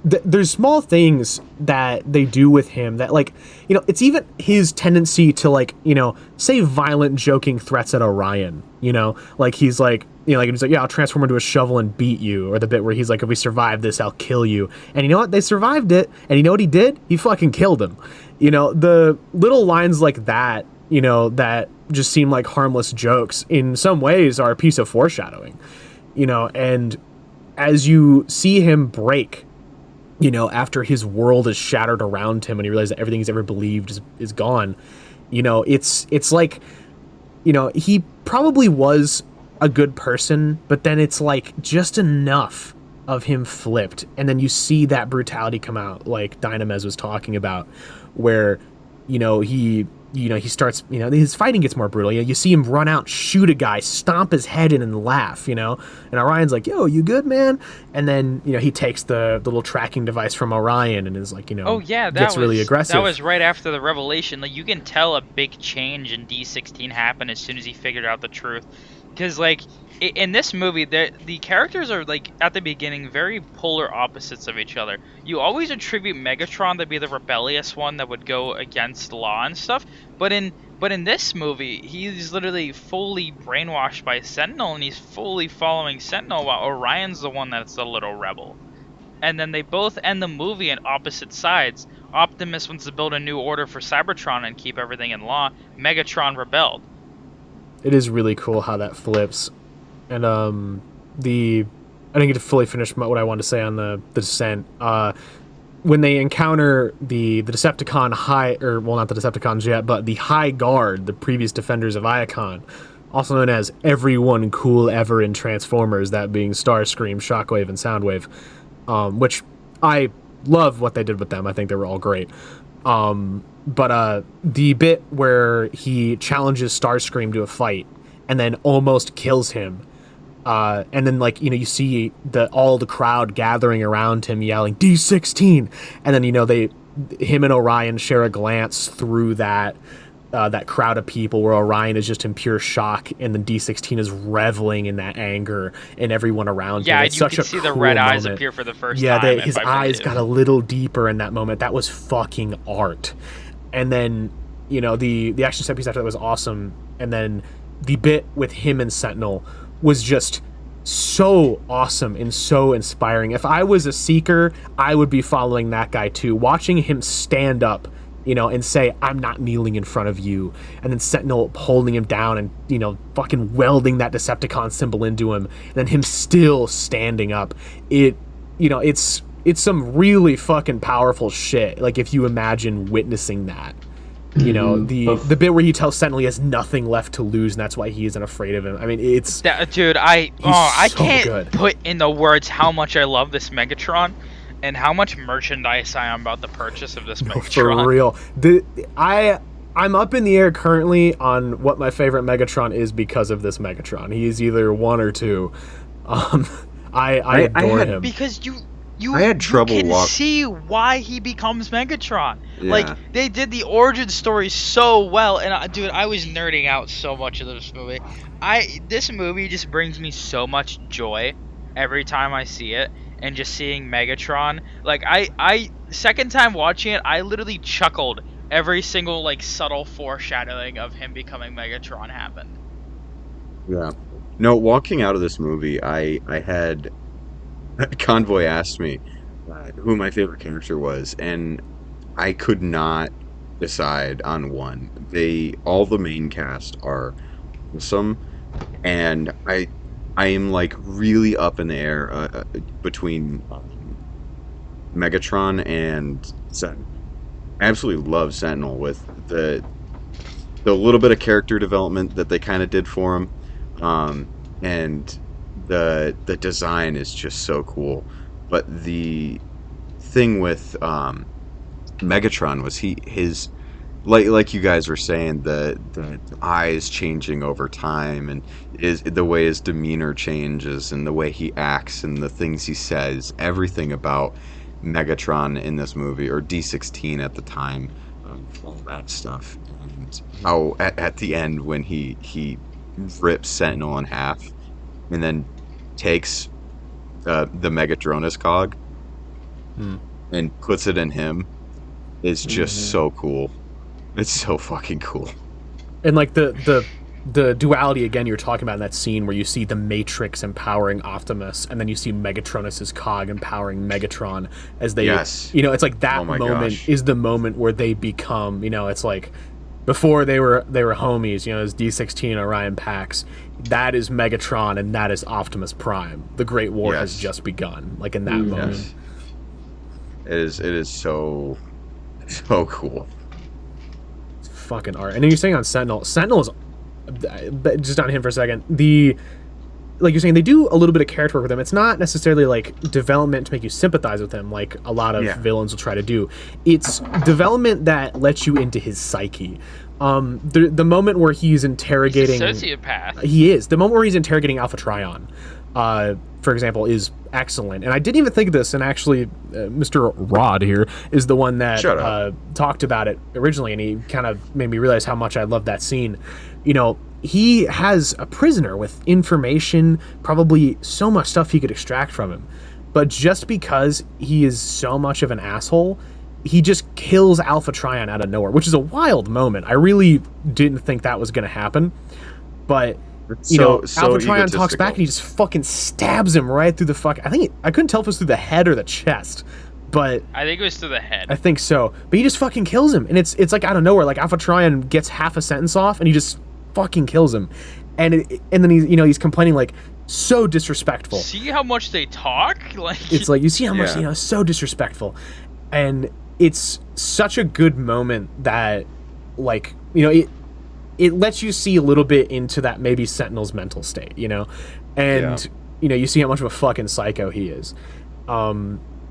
[SPEAKER 3] There's small things that they do with him that, like, you know, it's even his tendency to, like, you know, say violent joking threats at Orion, you know, like he's like, you know, like he's like, yeah, I'll transform into a shovel and beat you, or the bit where he's like, if we survive this, I'll kill you. And you know what? They survived it, and you know what he did? He fucking killed him. You know, the little lines like that, you know, that just seem like harmless jokes in some ways are a piece of foreshadowing, you know, and as you see him break, you know, after his world is shattered around him and he realizes that everything he's ever believed is gone, you know, it's like, you know, he probably was a good person, but then it's like just enough of him flipped, and then you see that brutality come out, like Dynamez was talking about, where, you know, he starts, you know, his fighting gets more brutal. You know, you see him run out, shoot a guy, stomp his head in, and laugh, you know, and Orion's like, yo, you good, man? And then, you know, he takes the little tracking device from Orion and is like, you know,
[SPEAKER 2] Oh yeah,
[SPEAKER 3] gets really aggressive.
[SPEAKER 2] That was right after the revelation. Like, you can tell a big change in D16 happened as soon as he figured out the truth. Because, like, in this movie, the characters are, like, at the beginning, very polar opposites of each other. You always attribute Megatron to be the rebellious one that would go against law and stuff, but in this movie, he's literally fully brainwashed by Sentinel, and he's fully following Sentinel, while Orion's the one that's a little rebel. And then they both end the movie on opposite sides. Optimus wants to build a new order for Cybertron and keep everything in law. Megatron rebelled.
[SPEAKER 3] It is really cool how that flips. And I didn't get to fully finish what I wanted to say on the Descent. When they encounter the Decepticon not the Decepticons yet, but the High Guard, the previous defenders of Iacon, also known as everyone cool ever in Transformers, that being Starscream, Shockwave, and Soundwave, which I love what they did with them. I think they were all great. But the bit where he challenges Starscream to a fight and then almost kills him, and then you see all the crowd gathering around him yelling D16, and then him and Orion share a glance through that crowd of people where Orion is just in pure shock and then D16 is reveling in that anger and everyone around him.
[SPEAKER 2] Yeah,
[SPEAKER 3] it's
[SPEAKER 2] you
[SPEAKER 3] such
[SPEAKER 2] can
[SPEAKER 3] a
[SPEAKER 2] see
[SPEAKER 3] cool
[SPEAKER 2] the red eyes
[SPEAKER 3] moment.
[SPEAKER 2] appear for the first time.
[SPEAKER 3] Yeah, his eyes got a little deeper in that moment. That was fucking art. And then, the action set piece after that was awesome. And then the bit with him and Sentinel was just so awesome and so inspiring. If I was a Seeker, I would be following that guy too. Watching him stand up, and say, I'm not kneeling in front of you. And then Sentinel holding him down and, fucking welding that Decepticon symbol into him. And then him still standing up. It's some really fucking powerful shit. Like, if you imagine witnessing that. The bit where he tells Sentinel he has nothing left to lose, and that's why he isn't afraid of him. I mean, it's...
[SPEAKER 2] Dude, I can't
[SPEAKER 3] good.
[SPEAKER 2] put into words how much I love this Megatron. And how much merchandise I am about the purchase of this Megatron.
[SPEAKER 3] For real. I'm up in the air currently on what my favorite Megatron is because of this Megatron. He is either 1 or 2. I adore him.
[SPEAKER 2] Because
[SPEAKER 5] I had trouble
[SPEAKER 2] you can see why he becomes Megatron.
[SPEAKER 5] Yeah.
[SPEAKER 2] Like, they did the origin story so well. And, I was nerding out so much of this movie. This movie just brings me so much joy every time I see it. And just seeing Megatron, like I second time watching it, I literally chuckled every single subtle foreshadowing of him becoming Megatron happened.
[SPEAKER 5] Yeah. No, walking out of this movie, I had Convoy asked me who my favorite character was, and I could not decide on one. All the main cast are awesome, and I am really up in the air between Megatron and Sentinel. I absolutely love Sentinel with the little bit of character development that they kind of did for him, and the design is just so cool. But the thing with Megatron was his like you guys were saying, the eyes changing over time, and the way his demeanor changes, and the way he acts, and the things he says, everything about Megatron in this movie, or D16 at the time, all that stuff. And how at the end when he rips Sentinel in half, and then takes the Megatronus cog and puts it in him, is just so cool. It's so fucking cool.
[SPEAKER 3] And the duality again you're talking about in that scene where you see the Matrix empowering Optimus, and then you see Megatronus's cog empowering Megatron as they it's like that moment is the moment where they become, it's like before they were homies, as D16 and Orion Pax. That is Megatron and that is Optimus Prime. The Great War has just begun, like in that moment.
[SPEAKER 5] It is so cool.
[SPEAKER 3] Fucking art. And then you're saying on Sentinel is just on him for a second. Like you're saying, they do a little bit of character work with him. It's not necessarily like development to make you sympathize with him, like a lot of villains will try to do. It's development that lets you into his psyche. The moment where he's interrogating,
[SPEAKER 2] he's a sociopath.
[SPEAKER 3] He is. The moment where he's interrogating Alpha Trion, for example, is excellent. And I didn't even think of this, and actually Mr. Rod here is the one that talked about it originally, and he kind of made me realize how much I love that scene. He has a prisoner with information, probably so much stuff he could extract from him. But just because he is so much of an asshole, he just kills Alpha Trion out of nowhere, which is a wild moment. I really didn't think that was going to happen. But Alpha Trion talks back and he just fucking stabs him right through the I couldn't tell if it was through the head or the chest, but
[SPEAKER 2] I think it was through the head.
[SPEAKER 3] I think so. But he just fucking kills him, and it's like out of nowhere. Like Alpha Trion gets half a sentence off, and he just fucking kills him, and then he's complaining like so disrespectful.
[SPEAKER 2] See how much they talk? Like
[SPEAKER 3] it's like you see how much so disrespectful, and it's such a good moment that like it lets you see a little bit into that maybe Sentinel's mental state, and you see how much of a fucking psycho he is.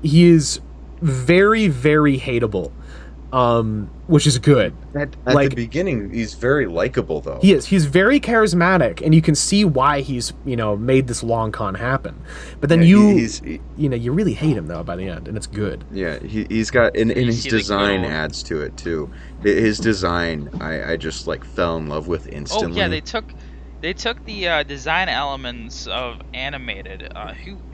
[SPEAKER 3] He is very, very hateable, which is good.
[SPEAKER 5] At the beginning, he's very likable, though.
[SPEAKER 3] He is. He's very charismatic, and you can see why he's, made this long con happen. But then you really hate him, though, by the end, and it's good.
[SPEAKER 5] Yeah, he's got... And his design adds to it, too. His design, I just, fell in love with instantly.
[SPEAKER 2] Oh, yeah, they took the design elements of animated.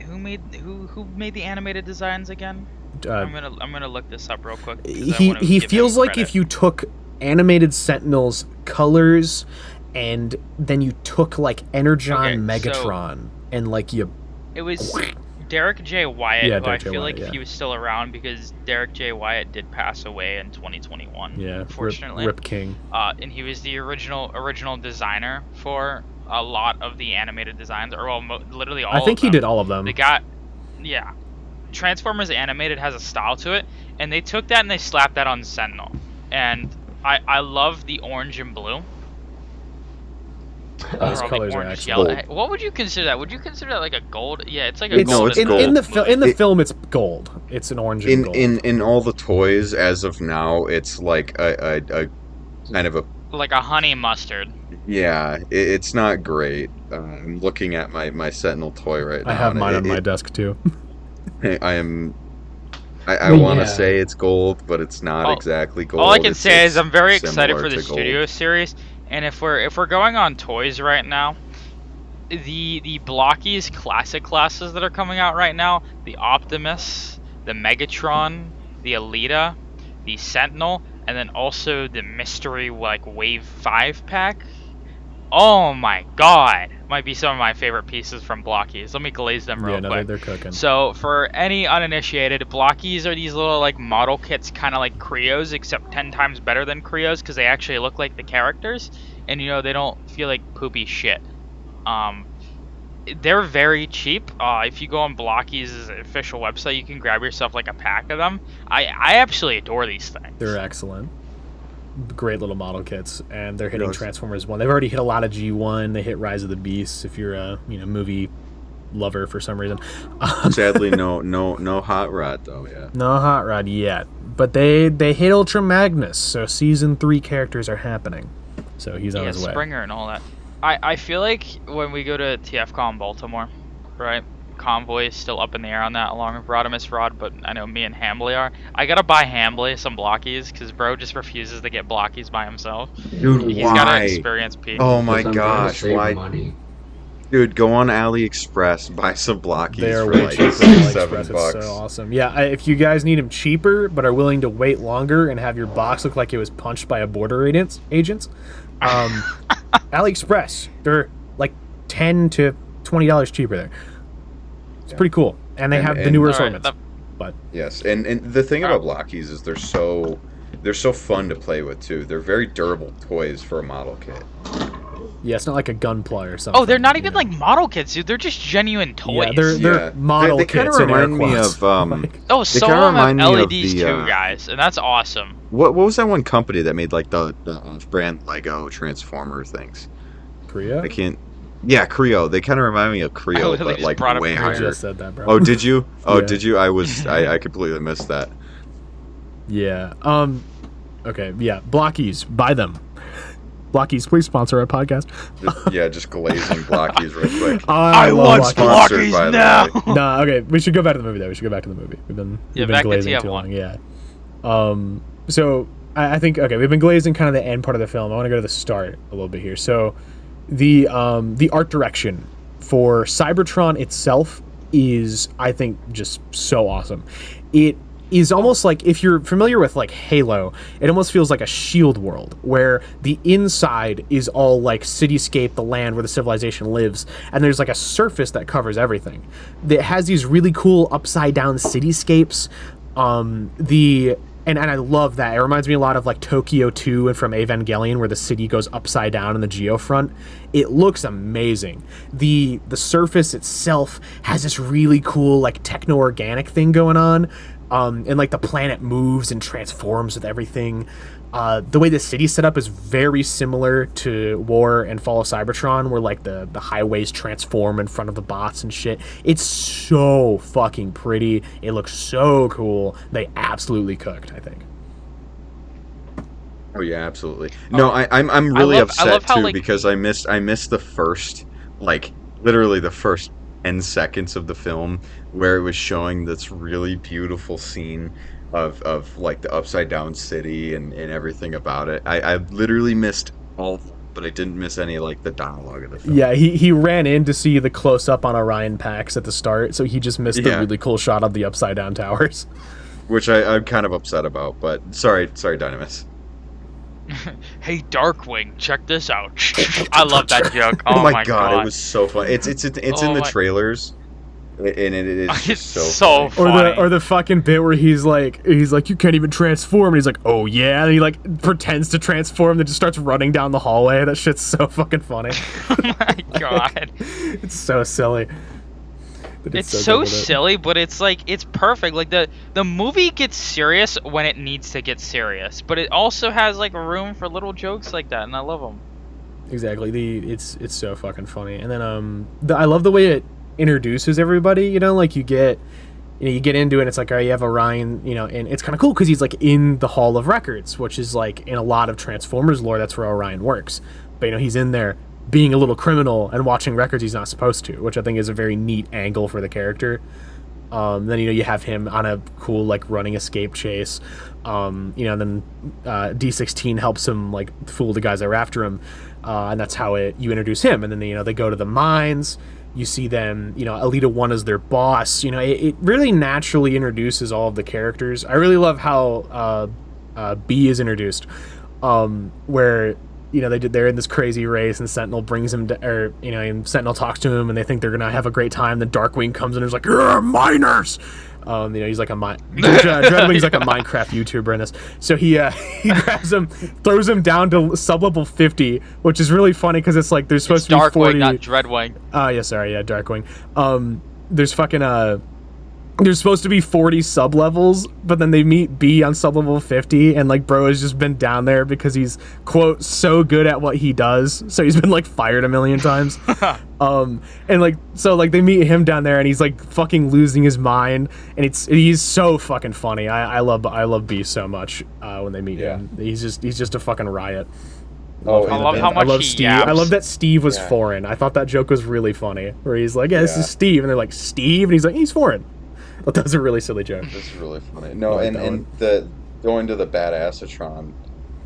[SPEAKER 2] Who made the animated designs again? I'm gonna look this up real quick.
[SPEAKER 3] He feels like if you took animated Sentinel's colors and then you took Energon Megatron and you.
[SPEAKER 2] It was Derek J. Wyatt, who I feel
[SPEAKER 3] Wyatt,
[SPEAKER 2] if he was still around, because Derek J. Wyatt did pass away in 2021.
[SPEAKER 3] Yeah,
[SPEAKER 2] unfortunately.
[SPEAKER 3] Rip King.
[SPEAKER 2] And he was the original designer for a lot of the animated designs, or literally all.
[SPEAKER 3] I think he did all of them.
[SPEAKER 2] They got, yeah. Transformers Animated has a style to it, and they took that and they slapped that on Sentinel. And I love the orange and blue.
[SPEAKER 3] Those colors are excellent.
[SPEAKER 2] What would you consider that? Would you consider that like a gold? Yeah, it's like
[SPEAKER 3] a
[SPEAKER 2] gold.
[SPEAKER 5] It's gold.
[SPEAKER 3] In the film, it's gold. It's an orange and gold.
[SPEAKER 5] In all the toys, as of now, it's like a kind of a...
[SPEAKER 2] like a honey mustard.
[SPEAKER 5] Yeah, it's not great. I'm looking at my Sentinel toy right now.
[SPEAKER 3] I have mine on my desk, too.
[SPEAKER 5] I want to say it's gold, but it's not exactly gold.
[SPEAKER 2] All I can say is I'm very excited for the Studio series, and if we're going on toys right now, the Blockies classic classes that are coming out right now, the Optimus, the Megatron, the Alita, the Sentinel, and then also the Mystery Wave 5 pack. Oh my god! Might be some of my favorite pieces from Blockies. Let me glaze them real quick.
[SPEAKER 3] They're cooking.
[SPEAKER 2] So, for any uninitiated, Blockies are these little model kits, kind of like Creos, except 10 times better than Creos, because they actually look like the characters, and they don't feel like poopy shit. They're very cheap. If you go on Blockies' official website, you can grab yourself a pack of them. I absolutely adore these things.
[SPEAKER 3] They're excellent. Great little model kits, and they're hitting Transformers 1. They've already hit a lot of G1. They hit Rise of the Beasts if you're a movie lover for some reason.
[SPEAKER 5] Sadly, no Hot Rod though. Yeah,
[SPEAKER 3] no Hot Rod yet, but they hit Ultra Magnus, so season 3 characters are happening. So he's on his way.
[SPEAKER 2] Springer and all that. I feel like when we go to TFCon Baltimore, right? Convoy is still up in the air on that, along with Rodimus Rod, but I know me and Hambley are. I gotta buy Hambley some Blockies, because bro just refuses to get Blockies by himself.
[SPEAKER 5] Dude,
[SPEAKER 2] He's gotta experience Pete.
[SPEAKER 5] Oh my gosh, why? Money. Dude, go on AliExpress, buy some Blockies for $7.
[SPEAKER 3] It's so awesome. Yeah, if you guys need them cheaper, but are willing to wait longer and have your box look like it was punched by a border agents, AliExpress, they're like $10 to $20 cheaper there. It's pretty cool, and they have the newer assortments. But
[SPEAKER 5] yes, and the thing about Blockies is they're so fun to play with too. They're very durable toys for a model kit.
[SPEAKER 3] Yeah, it's not like a Gunpla or something.
[SPEAKER 2] Oh, they're not even like model kits, dude. They're just genuine toys.
[SPEAKER 3] Yeah, they're model kits. They kind of
[SPEAKER 5] remind me of.
[SPEAKER 2] Some of them have LEDs too, guys, and that's awesome.
[SPEAKER 5] What was that one company that made the brand Lego Transformer things?
[SPEAKER 3] Creo?
[SPEAKER 5] I can't. Yeah, Creo. They kind of remind me of Creo, but way higher.
[SPEAKER 3] I just said that, bro.
[SPEAKER 5] Oh, did you? Oh, yeah. Did you? I completely missed that.
[SPEAKER 3] Yeah. Okay. Yeah. Blockies. Buy them. Blockies, please sponsor our podcast.
[SPEAKER 5] Just glazing Blockies real quick.
[SPEAKER 2] I want Blockies now.
[SPEAKER 3] Nah, okay. We should go back to the movie, though. We've been glazing too long. Yeah. So I think we've been glazing kind of the end part of the film. I want to go to the start a little bit here. So the art direction for Cybertron itself is, I think, just so awesome. It is almost like, if you're familiar with Halo, it almost feels like a Shield world where the inside is all cityscape, the land where the civilization lives, and there's a surface that covers everything. It has these really cool upside down cityscapes. And and I love that. It reminds me a lot of like Tokyo 2 and from Evangelion, where the city goes upside down in the geofront. It looks amazing. The surface itself has this really cool like techno-organic thing going on, and like the planet moves and transforms with everything. The way the city's set up is very similar to War and Fall of Cybertron, where like the highways transform in front of the bots and shit. It's so fucking pretty. It looks so cool. They absolutely cooked, I think.
[SPEAKER 5] Oh yeah, absolutely. No, I'm really upset too, like, because I missed the first, like, literally the first 10 seconds of the film where it was showing this really beautiful scene of like the upside down city and everything about it. I literally missed all, but I didn't miss any like the dialogue of the film.
[SPEAKER 3] Yeah, he ran in to see the close up on Orion Pax at the start, so he just missed the really cool shot of the upside down towers,
[SPEAKER 5] which I'm kind of upset about. But sorry, Dynamis.
[SPEAKER 2] Hey Darkwing, check this out. I love that joke.
[SPEAKER 5] Oh my god, it was so fun. It's in the trailers. And it is
[SPEAKER 2] it's
[SPEAKER 5] just
[SPEAKER 2] so funny.
[SPEAKER 3] Or the fucking bit where he's like you can't even transform, and he's like, oh yeah, and he like pretends to transform, then just starts running down the hallway. That shit's so fucking funny.
[SPEAKER 2] Oh my god,
[SPEAKER 3] it's so silly. But
[SPEAKER 2] it's so silly, but it's like it's perfect. Like the movie gets serious when it needs to get serious, but it also has like room for little jokes like that, and I love them.
[SPEAKER 3] Exactly. It's so fucking funny, and then I love the way it introduces everybody. You know, like you get into it, and it's like, oh, you have Orion, you know, and it's kind of cool because he's like in the Hall of Records, which is like in a lot of Transformers lore, that's where Orion works. But you know, he's in there being a little criminal and watching records he's not supposed to, which I think is a very neat angle for the character. Then, you know, you have him on a cool, like, running escape chase. You know, then D16 helps him, like, fool the guys that are after him. And that's how you introduce him. And then, you know, they go to the mines. You see them, you know, Elita 1 is their boss. You know, it really naturally introduces all of the characters. I really love how B is introduced, where, you know, they're in this crazy race, and Sentinel brings him to, or, you know, and Sentinel talks to him, and they think they're gonna have a great time. Then Darkwing comes in and is like, "You're miners." You know, he's like Dreadwing's like a Minecraft YouTuber in this. So he grabs him, throws him down to sublevel 50, which is really funny because it's like there's supposed to be
[SPEAKER 2] Darkwing,
[SPEAKER 3] 40.
[SPEAKER 2] not Dreadwing.
[SPEAKER 3] Yeah, sorry, yeah, Darkwing. There's fucking there's supposed to be 40 sub-levels, but then they meet B on sub-level 50, and, like, bro has just been down there because he's, quote, so good at what he does, so he's been, like, fired a million times. And, like, so, like, they meet him down there, and he's, like, fucking losing his mind, and he's so fucking funny. I love B so much when they meet him. He's just a fucking riot.
[SPEAKER 5] Oh,
[SPEAKER 2] I love how much he
[SPEAKER 3] Steve.
[SPEAKER 2] yaps.
[SPEAKER 3] I love that Steve was foreign. I thought that joke was really funny, where he's like, yeah, this is Steve, and they're like, Steve? And he's like, he's foreign. But that was a really silly joke.
[SPEAKER 5] It's really funny. No, and the going to the Badassatron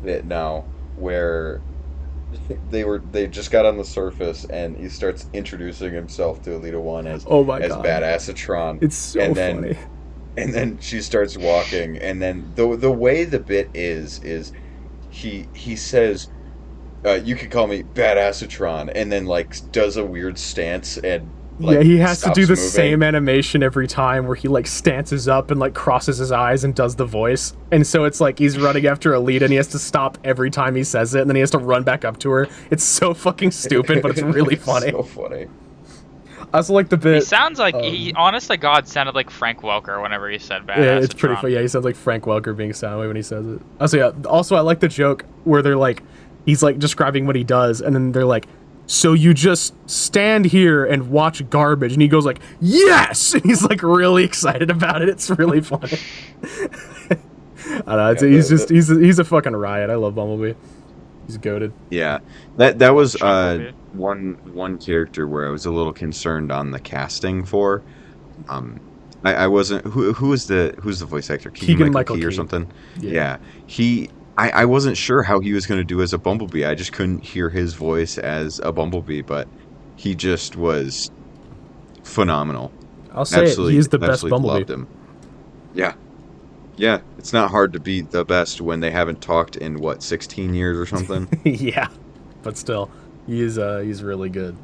[SPEAKER 5] bit now, where they just got on the surface, and he starts introducing himself to Elita 1 as Badassatron.
[SPEAKER 3] It's so funny.
[SPEAKER 5] And then she starts walking, and then the way the bit is he says, you could call me Badassatron, and then, like, does a weird stance and, like,
[SPEAKER 3] he has to do the
[SPEAKER 5] moving.
[SPEAKER 3] same animation every time, where he, like, stances up and, like, crosses his eyes and does the voice. And so it's like he's running after Alita, and he has to stop every time he says it, and then he has to run back up to her. It's so fucking stupid, but it's really funny.
[SPEAKER 5] So funny.
[SPEAKER 3] I also like the bit.
[SPEAKER 2] He sounds like he, honest to God, sounded like Frank Welker whenever he said Badassatron.
[SPEAKER 3] Yeah, it's pretty funny. Yeah, he sounds like Frank Welker being Soundwave when he says it. Also, I like the joke where they're like, he's like describing what he does, and then they're like, so you just stand here and watch garbage, and he goes like, yes, and he's like really excited about it. It's really funny. I don't know. He's a fucking riot. I love Bumblebee. He's goated.
[SPEAKER 5] Yeah, that was one character where I was a little concerned on the casting for. I wasn't who's the voice actor?
[SPEAKER 3] Keegan Michael Key
[SPEAKER 5] or something. Yeah. I wasn't sure how he was going to do as a Bumblebee. I just couldn't hear his voice as a Bumblebee, but he just was phenomenal.
[SPEAKER 3] I'll say he's the best Bumblebee.
[SPEAKER 5] Loved him. Yeah. It's not hard to be the best when they haven't talked in 16 years or something.
[SPEAKER 3] Yeah, but still, he's really good.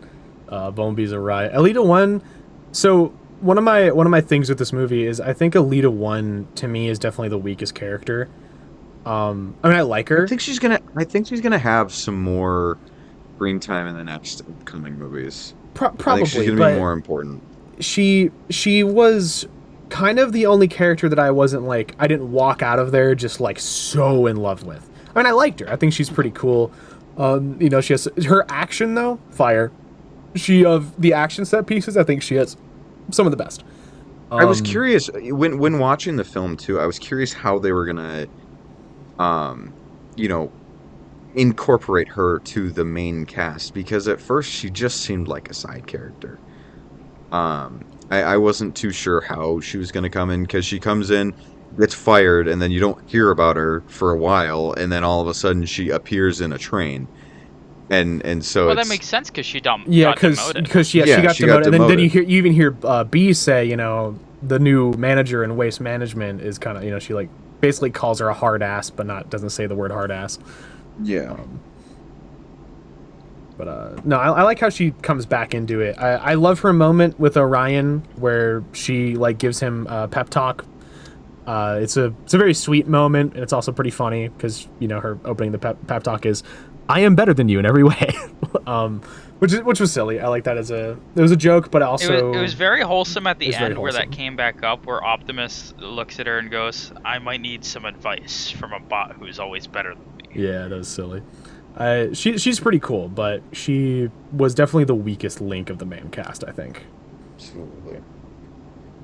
[SPEAKER 3] Bumblebee's a riot. Elita 1. So one of my things with this movie is I think Alita 1 to me is definitely the weakest character. I mean, I like her.
[SPEAKER 5] I think she's gonna have some more screen time in the next upcoming movies. I
[SPEAKER 3] Probably,
[SPEAKER 5] think she's gonna be more important.
[SPEAKER 3] She was kind of the only character that I wasn't like, I didn't walk out of there just like so in love with. I mean, I liked her. I think she's pretty cool. You know, she has her action though, fire. She of the action set pieces, I think she has some of the best.
[SPEAKER 5] I was curious when watching the film too. I was curious how they were gonna, you know, incorporate her to the main cast, because at first she just seemed like a side character. I wasn't too sure how she was going to come in, because she comes in, gets fired, and then you don't hear about her for a while, and then all of a sudden she appears in a train, and so
[SPEAKER 2] well, that makes sense because she got
[SPEAKER 3] because
[SPEAKER 2] demoted.
[SPEAKER 3] she got demoted, and then you even hear B say, you know, the new manager in waste management is kind of, you know, she like basically calls her a hard ass, but doesn't say the word hard ass.
[SPEAKER 5] Yeah.
[SPEAKER 3] But no, I like how she comes back into it. I love her moment with Orion where she like gives him a pep talk. It's a very sweet moment, and it's also pretty funny because, you know, her opening the pep talk is, "I am better than you in every way," which was silly. I like that as it was a joke, but also
[SPEAKER 2] it was very wholesome at the end where that came back up, where Optimus looks at her and goes, "I might need some advice from a bot who's always better than me."
[SPEAKER 3] Yeah, that was silly. She's pretty cool, but she was definitely the weakest link of the main cast, I think.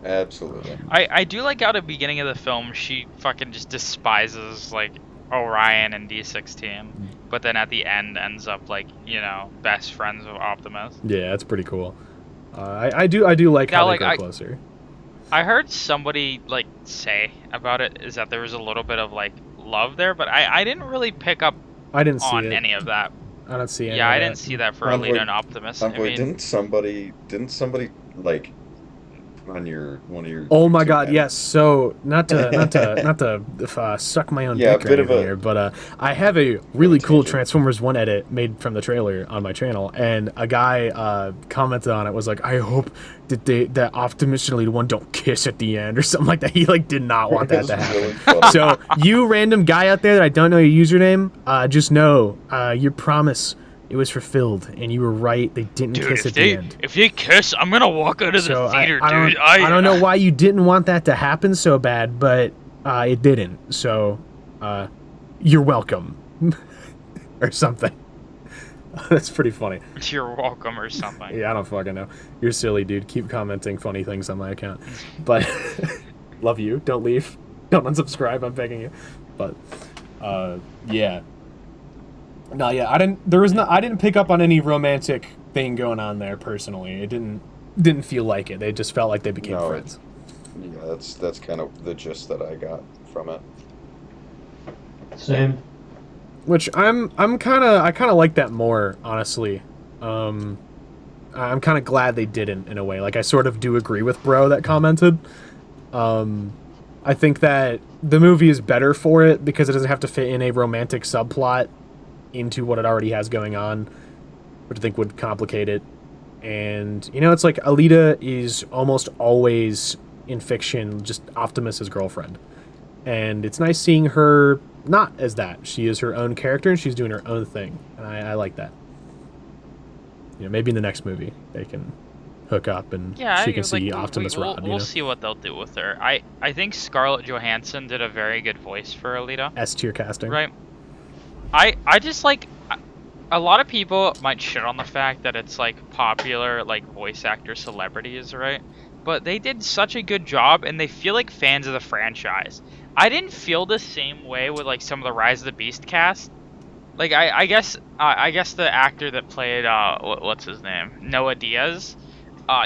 [SPEAKER 5] Absolutely.
[SPEAKER 2] I do like how at the beginning of the film she fucking just despises like Orion and D16, but then at the end ends up like, you know, best friends with Optimus.
[SPEAKER 3] Yeah, that's pretty cool. I do like how they go closer.
[SPEAKER 2] I heard somebody like say about it is that there was a little bit of like love there, but I didn't really pick up on any of that.
[SPEAKER 3] I don't see any.
[SPEAKER 2] Yeah, I didn't see that for Alita and Optimus. I mean,
[SPEAKER 5] didn't somebody like on one of your?
[SPEAKER 3] Oh my God, yes. So not to suck my own dick right here, but I have a really cool Transformers 1 edit made from the trailer on my channel, and a guy commented on it, was like, "I hope that Optimus and Alita 1 don't kiss at the end," or something like that. He like did not want that to happen. Really so you random guy out there that I don't know your username, just know your promise, it was fulfilled, and you were right. They didn't kiss at the end.
[SPEAKER 2] If they kiss, I'm gonna walk out of the theater, dude.
[SPEAKER 3] I don't know why you didn't want that to happen so bad, but it didn't. So, you're welcome, or something. That's pretty funny.
[SPEAKER 2] You're welcome, or something.
[SPEAKER 3] Yeah, I don't fucking know. You're silly, dude. Keep commenting funny things on my account, but love you. Don't leave. Don't unsubscribe. I'm begging you. But, yeah. No, yeah, I didn't pick up on any romantic thing going on there personally. It didn't feel like it. They just felt like they became friends.
[SPEAKER 5] Yeah, that's kind of the gist that I got from it.
[SPEAKER 4] Same.
[SPEAKER 3] Which I kind of like that more, honestly. I'm kind of glad they didn't, in a way. Like, I sort of do agree with Bro that commented. I think that the movie is better for it because it doesn't have to fit in a romantic subplot into what it already has going on, which I think would complicate it. And, you know, it's like Alita is almost always in fiction just Optimus's girlfriend, and it's nice seeing her not as that. She is her own character and she's doing her own thing, and I like that. You know, maybe in the next movie they can hook up and she can see Optimus Rod.
[SPEAKER 2] We'll see what they'll do with her. I think Scarlett Johansson did a very good voice for Alita.
[SPEAKER 3] S-tier casting,
[SPEAKER 2] right? I just like, a lot of people might shit on the fact that it's like popular like voice actor celebrities, right? But they did such a good job and they feel like fans of the franchise. I didn't feel the same way with like some of the Rise of the Beast cast. Like I guess the actor that played what's his name, Noah Diaz,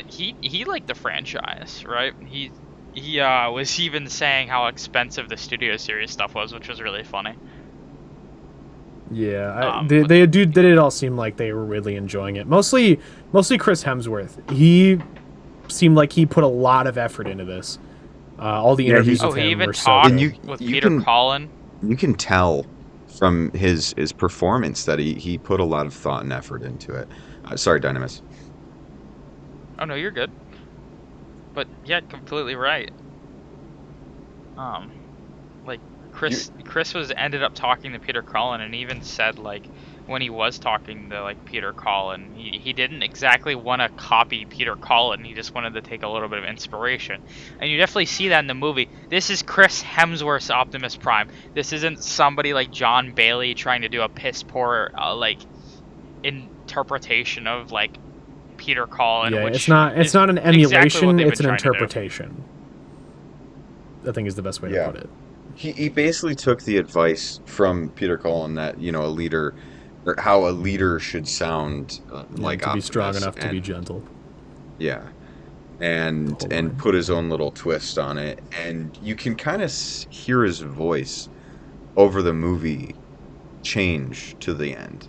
[SPEAKER 2] he liked the franchise, right? He was even saying how expensive the studio series stuff was, which was really funny.
[SPEAKER 3] Yeah, they did it all seem like they were really enjoying it. Mostly Chris Hemsworth. He seemed like he put a lot of effort into this. All the interviews with him were so good.
[SPEAKER 2] With Peter Cullen.
[SPEAKER 5] You can tell from his performance that he put a lot of thought and effort into it. Sorry, Dynamis.
[SPEAKER 2] Oh no, you're good. But yeah, completely right. Like Chris was ended up talking to Peter Cullen, and even said like when he was talking to like Peter Cullen, he didn't exactly want to copy Peter Cullen. He just wanted to take a little bit of inspiration, and you definitely see that in the movie. This is Chris Hemsworth's Optimus Prime. This isn't somebody like John Bailey trying to do a piss poor like interpretation of like Peter Cullen.
[SPEAKER 3] Yeah,
[SPEAKER 2] which
[SPEAKER 3] it's not
[SPEAKER 2] is
[SPEAKER 3] an
[SPEAKER 2] exactly what
[SPEAKER 3] emulation,
[SPEAKER 2] they've
[SPEAKER 3] it's
[SPEAKER 2] been
[SPEAKER 3] an
[SPEAKER 2] trying to do.
[SPEAKER 3] interpretation. I think is the best way to
[SPEAKER 5] Yeah.
[SPEAKER 3] put it.
[SPEAKER 5] He basically took the advice from Peter Cullen that, you know, a leader, or how a leader should sound like
[SPEAKER 3] to be strong
[SPEAKER 5] Optimus,
[SPEAKER 3] enough to be
[SPEAKER 5] and-
[SPEAKER 3] gentle.
[SPEAKER 5] Yeah. And
[SPEAKER 3] Totally.
[SPEAKER 5] put his own little twist on it, and you can kind of hear his voice over the movie change to the end.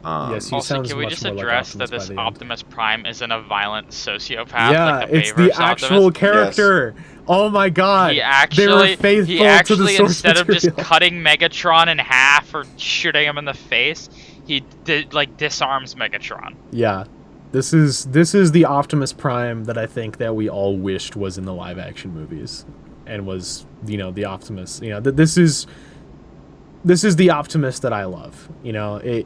[SPEAKER 3] Yes, he
[SPEAKER 2] Also,
[SPEAKER 3] sounds
[SPEAKER 2] can we
[SPEAKER 3] much
[SPEAKER 2] just
[SPEAKER 3] more like
[SPEAKER 2] address that
[SPEAKER 3] Optimus by
[SPEAKER 2] this
[SPEAKER 3] the end.
[SPEAKER 2] Optimus Prime isn't a violent sociopath
[SPEAKER 3] Yeah,
[SPEAKER 2] like the
[SPEAKER 3] it's the
[SPEAKER 2] Bayverse
[SPEAKER 3] actual
[SPEAKER 2] Optimus?
[SPEAKER 3] character. Oh my god.
[SPEAKER 2] He
[SPEAKER 3] they were
[SPEAKER 2] actually,
[SPEAKER 3] faithful to the source
[SPEAKER 2] instead of just
[SPEAKER 3] material.
[SPEAKER 2] cutting Megatron in half or shooting him in the face, he did like disarms Megatron.
[SPEAKER 3] Yeah. This is the Optimus Prime that I think that we all wished was in the live action movies, and was, you know, the Optimus. You know, this is the Optimus that I love. You know,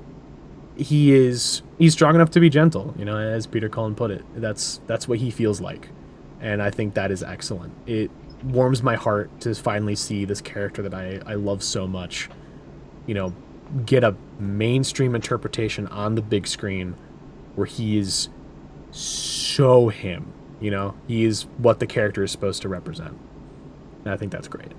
[SPEAKER 3] he's strong enough to be gentle. You know, as Peter Cullen put it, that's what he feels like, and I think that is excellent. It warms my heart to finally see this character that I love so much, you know, get a mainstream interpretation on the big screen, where he is so him, you know, he is what the character is supposed to represent. And I think that's great.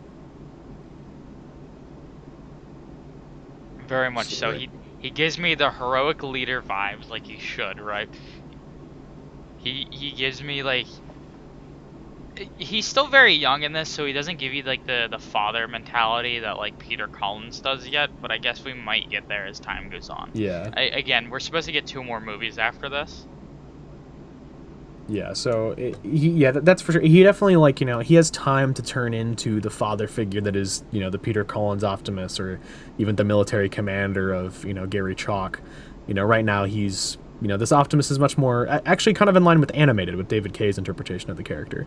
[SPEAKER 2] Very much so. He gives me the heroic leader vibes, like he should, right? He gives me like, he's still very young in this, so he doesn't give you like the father mentality that like Peter Collins does yet. But I guess we might get there as time goes on.
[SPEAKER 3] Yeah.
[SPEAKER 2] Again, we're supposed to get 2 more movies after this.
[SPEAKER 3] Yeah, so that's for sure. He definitely, like, you know, he has time to turn into the father figure that is, you know, the Peter Collins Optimus, or even the military commander of, you know, Gary Chalk. You know, right now he's, you know, this Optimus is much more actually kind of in line with animated, with David Kay's interpretation of the character.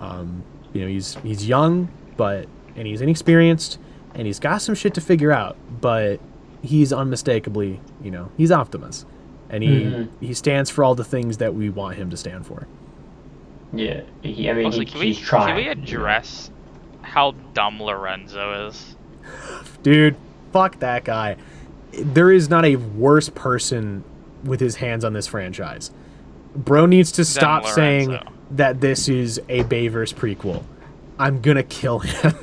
[SPEAKER 3] You know, he's young, and he's inexperienced, and he's got some shit to figure out, but he's unmistakably, you know, he's Optimus. And he stands for all the things that we want him to stand for.
[SPEAKER 4] Yeah, I mean,
[SPEAKER 2] Also,
[SPEAKER 4] he's trying.
[SPEAKER 2] Can we address how dumb Lorenzo is?
[SPEAKER 3] Dude, fuck that guy. There is not a worse person with his hands on this franchise. Bro needs to stop saying that this is a Bayverse prequel. I'm gonna kill him.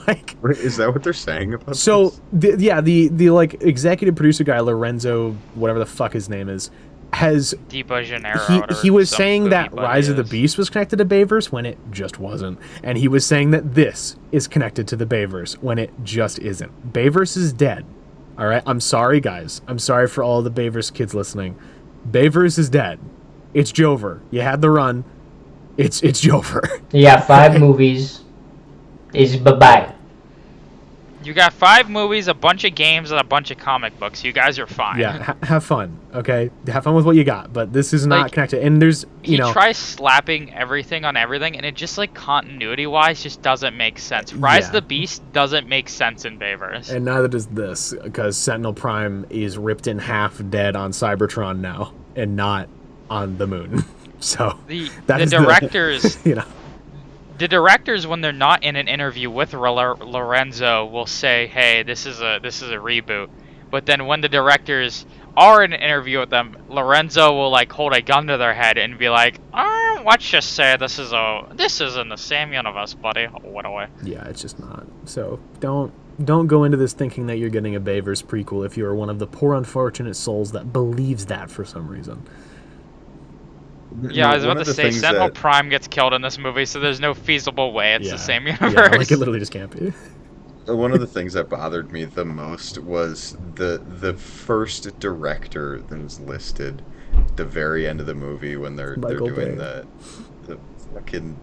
[SPEAKER 3] Like,
[SPEAKER 5] is that what they're saying about
[SPEAKER 3] so
[SPEAKER 5] this?
[SPEAKER 3] the like executive producer guy, Lorenzo, whatever the fuck his name is, has
[SPEAKER 2] Deepa Gennaro,
[SPEAKER 3] he was saying that Rise of the Beast was connected to Bayverse when it just wasn't, and he was saying that this is connected to the Bayverse when it just isn't. Bayverse is dead. All right, I'm sorry, guys. I'm sorry for all the Bayverse kids listening. Bayverse is dead. It's Jover. You had the run. It's Jover.
[SPEAKER 4] Yeah, 5 movies. Is bye-bye.
[SPEAKER 2] You got 5 movies, a bunch of games, and a bunch of comic books. You guys are fine.
[SPEAKER 3] Yeah, have fun, okay? Have fun with what you got, but this is not
[SPEAKER 2] Like,
[SPEAKER 3] connected. And there's, you know...
[SPEAKER 2] He tries slapping everything on everything, and it just, like, continuity-wise, just doesn't make sense. Rise of the Beast doesn't make sense in Bayverse.
[SPEAKER 3] And neither does this, because Sentinel Prime is ripped in half dead on Cybertron now, and not on the moon. So,
[SPEAKER 2] the
[SPEAKER 3] that is
[SPEAKER 2] directors...
[SPEAKER 3] you know...
[SPEAKER 2] The directors, when they're not in an interview with Lorenzo, will say, "Hey, this is a reboot." But then when the directors are in an interview with them, Lorenzo will like hold a gun to their head and be like, "Let's just say this is in the same universe, buddy." What away?
[SPEAKER 3] Yeah, it's just not. So don't go into this thinking that you're getting a Bayverse prequel if you are one of the poor unfortunate souls that believes that for some reason.
[SPEAKER 2] Yeah, I was about to say, Sentinel Prime gets killed in this movie, so there's no feasible way it's the same universe.
[SPEAKER 3] Yeah, like it literally just can't be.
[SPEAKER 5] One of the things that bothered me the most was the first director that was listed at the very end of the movie when they're doing the fucking...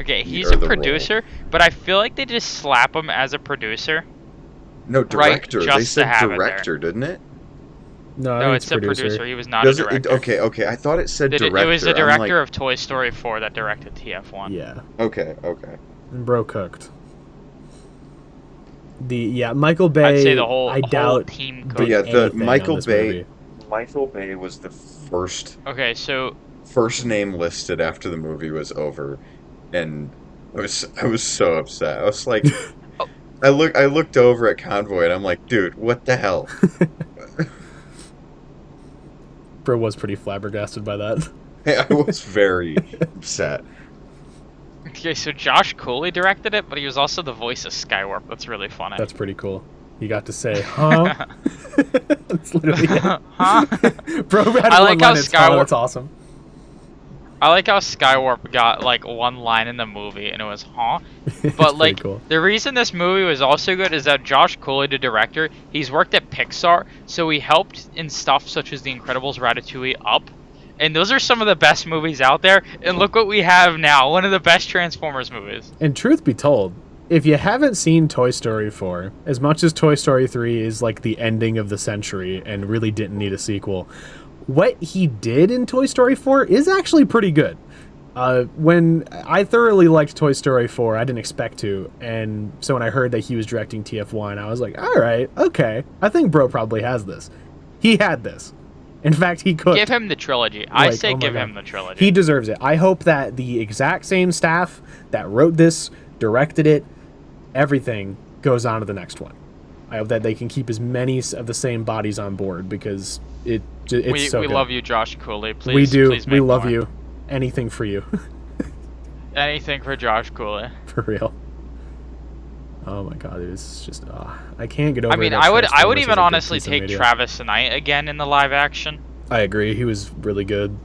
[SPEAKER 2] Okay, he's a producer, but I feel like they just slap him as a producer.
[SPEAKER 5] No, director.
[SPEAKER 2] Right,
[SPEAKER 5] they said director, didn't it?
[SPEAKER 3] No, I
[SPEAKER 2] No,
[SPEAKER 3] think
[SPEAKER 2] it's the producer. He was not a
[SPEAKER 5] Does it,
[SPEAKER 2] director.
[SPEAKER 5] okay. I thought it said director.
[SPEAKER 2] It was the
[SPEAKER 5] I'm
[SPEAKER 2] director
[SPEAKER 5] like,
[SPEAKER 2] of Toy Story 4 that directed TF1.
[SPEAKER 3] Yeah.
[SPEAKER 5] Okay.
[SPEAKER 3] And bro cooked. Michael Bay.
[SPEAKER 2] I'd say the whole
[SPEAKER 3] doubt
[SPEAKER 2] team
[SPEAKER 5] But
[SPEAKER 2] cooked.
[SPEAKER 5] yeah, the
[SPEAKER 3] anything
[SPEAKER 5] Michael
[SPEAKER 3] on this
[SPEAKER 5] Bay.
[SPEAKER 3] movie.
[SPEAKER 5] Michael Bay was the first
[SPEAKER 2] Okay, so
[SPEAKER 5] name listed after the movie was over, and I was so upset. I was like, I looked over at Convoy and I'm like, dude, what the hell?
[SPEAKER 3] Bro was pretty flabbergasted by that.
[SPEAKER 5] I was very upset.
[SPEAKER 2] okay, so Josh Cooley directed it, but he was also the voice of Skywarp. That's really funny.
[SPEAKER 3] That's pretty cool. You got to say, huh? That's literally it.
[SPEAKER 2] Huh?
[SPEAKER 3] Bro had
[SPEAKER 2] I
[SPEAKER 3] one
[SPEAKER 2] like
[SPEAKER 3] line,
[SPEAKER 2] how
[SPEAKER 3] it's,
[SPEAKER 2] Skywarp-
[SPEAKER 3] "Huh," that's awesome.
[SPEAKER 2] I like how Skywarp got like one line in the movie and it was huh?
[SPEAKER 3] It's
[SPEAKER 2] But
[SPEAKER 3] pretty
[SPEAKER 2] like
[SPEAKER 3] cool.
[SPEAKER 2] the reason this movie was also good is that Josh Cooley, the director, he's worked at Pixar, so he helped in stuff such as The Incredibles, Ratatouille, Up. And those are some of the best movies out there. And look what we have now, one of the best Transformers movies.
[SPEAKER 3] And truth be told, if you haven't seen Toy Story 4, as much as Toy Story 3 is like the ending of the century and really didn't need a sequel, what he did in Toy Story 4 is actually pretty good. When I thoroughly liked Toy Story 4, I didn't expect to, and so when I heard that he was directing TF1, I was like, all right, okay, I think bro probably has this. He had this. In fact, he could.
[SPEAKER 2] Give him the trilogy. I
[SPEAKER 3] Like,
[SPEAKER 2] say
[SPEAKER 3] oh my
[SPEAKER 2] give
[SPEAKER 3] God.
[SPEAKER 2] him the trilogy.
[SPEAKER 3] He deserves it. I hope that the exact same staff that wrote this, directed it, everything goes on to the next one. I hope that they can keep as many of the same bodies on board because it's so
[SPEAKER 2] we
[SPEAKER 3] good.
[SPEAKER 2] love you, Josh Cooley. Please,
[SPEAKER 3] We do.
[SPEAKER 2] Please
[SPEAKER 3] We
[SPEAKER 2] make
[SPEAKER 3] love
[SPEAKER 2] more.
[SPEAKER 3] you. Anything for you.
[SPEAKER 2] Anything for Josh Cooley.
[SPEAKER 3] For real. Oh my god, it was just I can't get over
[SPEAKER 2] I mean,
[SPEAKER 3] that
[SPEAKER 2] I would
[SPEAKER 3] Transformers is
[SPEAKER 2] even
[SPEAKER 3] a good
[SPEAKER 2] honestly
[SPEAKER 3] piece of
[SPEAKER 2] take
[SPEAKER 3] media.
[SPEAKER 2] Travis Knight again in the live action.
[SPEAKER 3] I agree. He was really good.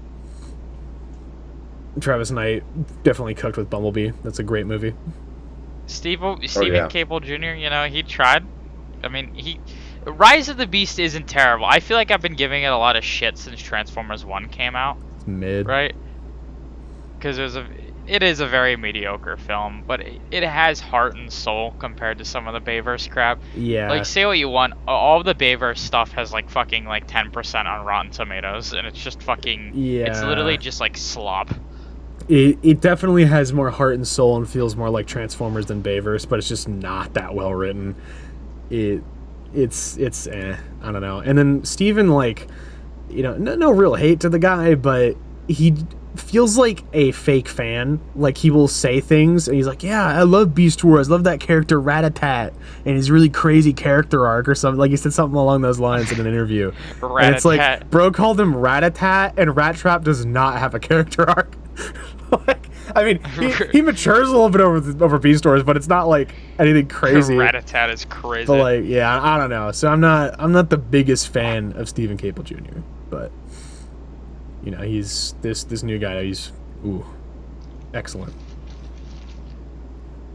[SPEAKER 3] Travis Knight definitely cooked with Bumblebee. That's a great movie.
[SPEAKER 2] Steven
[SPEAKER 5] yeah.
[SPEAKER 2] Cable Jr., you know, he tried. I mean, Rise of the Beast isn't terrible. I feel like I've been giving it a lot of shit since Transformers 1 came out,
[SPEAKER 3] It's mid.
[SPEAKER 2] right? Because it is a very mediocre film, but it has heart and soul compared to some of the Bayverse crap.
[SPEAKER 3] Yeah.
[SPEAKER 2] Like, say what you want, all the Bayverse stuff has like fucking like 10% on Rotten Tomatoes, and it's just fucking, it's
[SPEAKER 3] Yeah.
[SPEAKER 2] literally just like slop.
[SPEAKER 3] It definitely has more heart and soul and feels more like Transformers than Bayverse, but it's just not that well written. It's I don't know. And then Steven, like, you know, no real hate to the guy, but he feels like a fake fan. Like, he will say things and he's like, yeah, I love Beast Wars, love that character Rat-a-tat and his really crazy character arc or something. Like, he said something along those lines in an interview. And it's like,
[SPEAKER 2] Rat-a-tat.
[SPEAKER 3] bro called him Rat-a-tat, and Rat Trap does not have a character arc. Like, I mean, he matures a little bit over Beast Wars, but it's not like anything crazy.
[SPEAKER 2] Rat-a-tat is crazy.
[SPEAKER 3] But like, yeah, I don't know. So I'm not the biggest fan of Stephen Cable Jr. But you know, he's this new guy. He's excellent.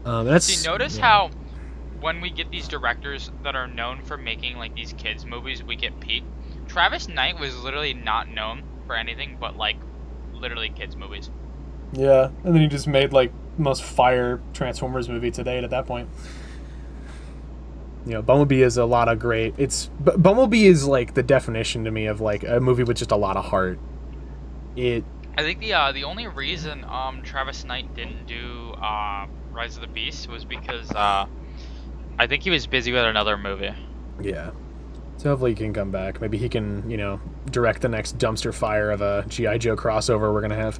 [SPEAKER 3] That's
[SPEAKER 2] See, notice how when we get these directors that are known for making like these kids movies, we get Pete. Travis Knight was literally not known for anything but like literally kids movies.
[SPEAKER 3] Yeah, and then he just made like most fire Transformers movie to date at that point. You know, Bumblebee is a lot of great. Bumblebee is like the definition to me of like a movie with just a lot of heart.
[SPEAKER 2] I think the only reason Travis Knight didn't do Rise of the Beast was because I think he was busy with another movie.
[SPEAKER 3] Yeah. So hopefully he can come back. Maybe he can, you know, direct the next dumpster fire of a G.I. Joe crossover we're gonna have.